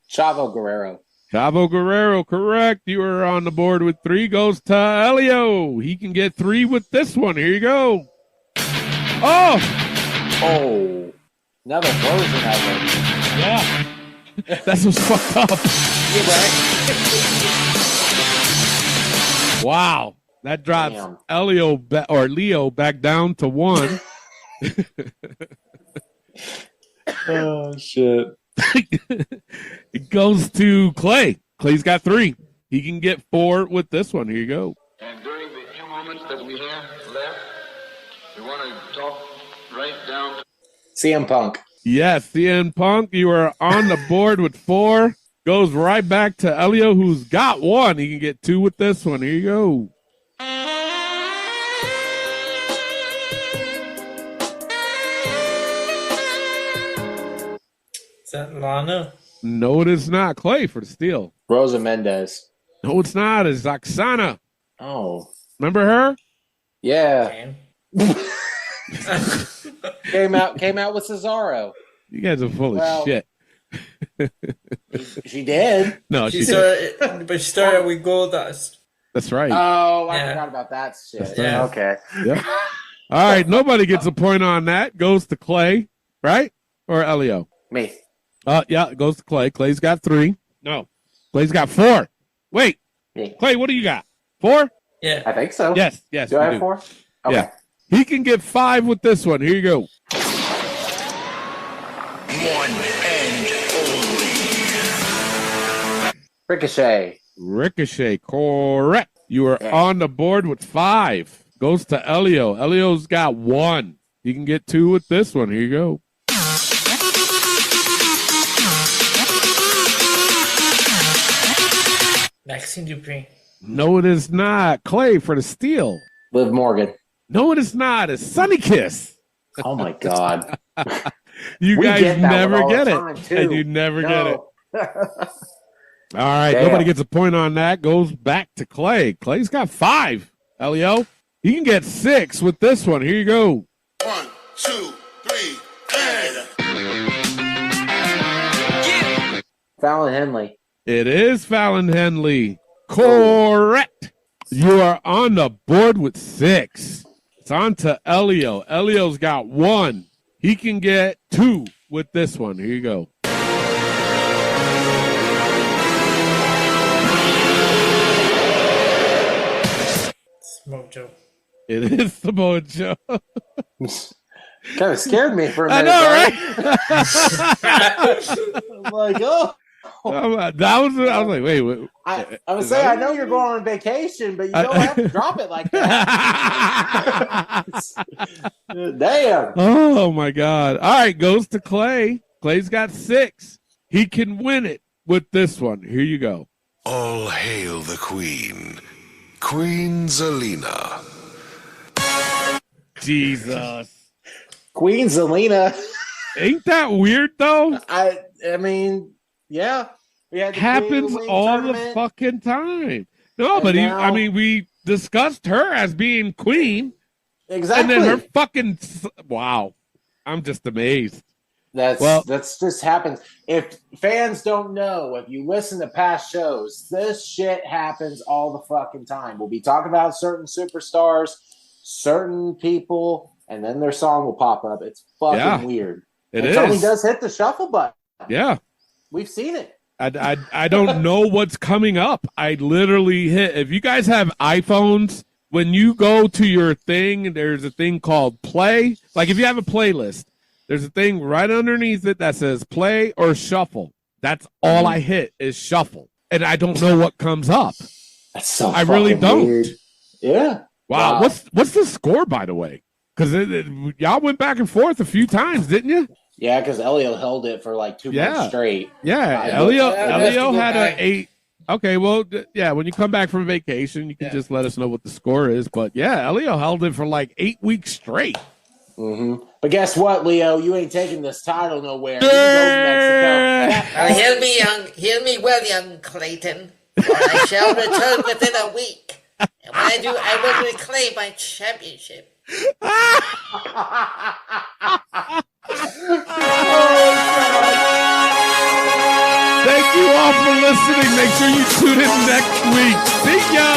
Chavo Guerrero. Chavo Guerrero, correct. You are on the board with 3. Goes to Elio. He can get 3 with this one. Here you go. Oh! Oh. Another version of it. Yeah. That's what's fucked up. Yeah, right. Wow. That drops Leo back down to 1. Oh, shit. It goes to Clay. Clay's got 3. He can get 4 with this one. Here you go. And during the few moments that we have left, we want to talk right down to CM Punk. Yes, CM Punk. You are on the board with 4. Goes right back to Elio, who's got 1. He can get 2 with this one. Here you go. Is that Lana? No, it is not. Clay for the steal. Rosa Mendez. No, it's not. It's Oksana. Oh. Remember her? Yeah. came out with Cesaro. You guys are full of shit. She did. No, she started with Goldust. That's right. Oh, I forgot about that shit. That's Yeah. right. Okay. Yep. All right. Nobody gets a point on that. Goes to Clay, right? Or Elio? Me. Yeah, it goes to Clay. Clay's got 3. No. Clay's got 4. Wait. Me. Clay, what do you got? 4? Yeah. I think so. Yes. Do I have 4? Okay. Yeah. He can get 5 with this one. Here you go. One and only. Ricochet. Ricochet, correct. You are on the board with 5. Goes to Elio. Elio's got 1. He can get 2 with this one. Here you go. Maxine Dupree. No, it is not. Clay for the steal. Liv Morgan. No, it is not. It's Sunny Kiss. Oh, my God. You We guys get that never one all get the it. time, too. And you never get it. No. All right. Damn. Nobody gets a point on that. Goes back to Clay. Clay's got 5. Elio. He can get 6 with this one. Here you go. 1, 2, 3, and Fallon Henley. It is Fallon Henley. Correct. You are on the board with 6. It's on to Elio. Elio's got 1. He can get 2 with this one. Here you go. Mojo. It is the Mojo. Kind of scared me for a minute. I know, right? I'm like, oh. I was like, wait. I was saying, I know you're going on vacation, but you don't have to drop it like that. Damn. Oh, my God. All right, goes to Clay. Clay's got 6. He can win it with this one. Here you go. All hail the Queen. Queen Zelina. Jesus. Queen Zelina. Ain't that weird, though? I mean, yeah. We had the happens Queen all tournament. the fucking time. No, And but now- we discussed her as being queen. Exactly. And then her fucking, wow. I'm just amazed. That's just happens. If fans don't know, if you listen to past shows, this shit happens all the fucking time. We'll be talking about certain superstars, certain people, and then their song will pop up. It's fucking weird. It and is. Tony does hit the shuffle button. Yeah. We've seen it. I don't know what's coming up. I literally hit. If you guys have iPhones, when you go to your thing, there's a thing called play. Like if you have a playlist, there's a thing right underneath it that says play or shuffle. That's all I hit is shuffle. And I don't know what comes up. That's so I really don't. weird. Yeah. Wow. What's the score, by the way? Because y'all went back and forth a few times, didn't you? Yeah, because Elio held it for like 2 months straight. Yeah, Elio had an 8. Okay, well, when you come back from vacation, you can just let us know what the score is. But yeah, Elio held it for like 8 weeks straight. Mm-hmm. But guess what, Leo? You ain't taking this title nowhere. You can go to Mexico. Hear me well, young Clayton. For I shall return within a week. And when I do, I will reclaim my championship. Thank you all for listening. Make sure you tune in next week. See ya.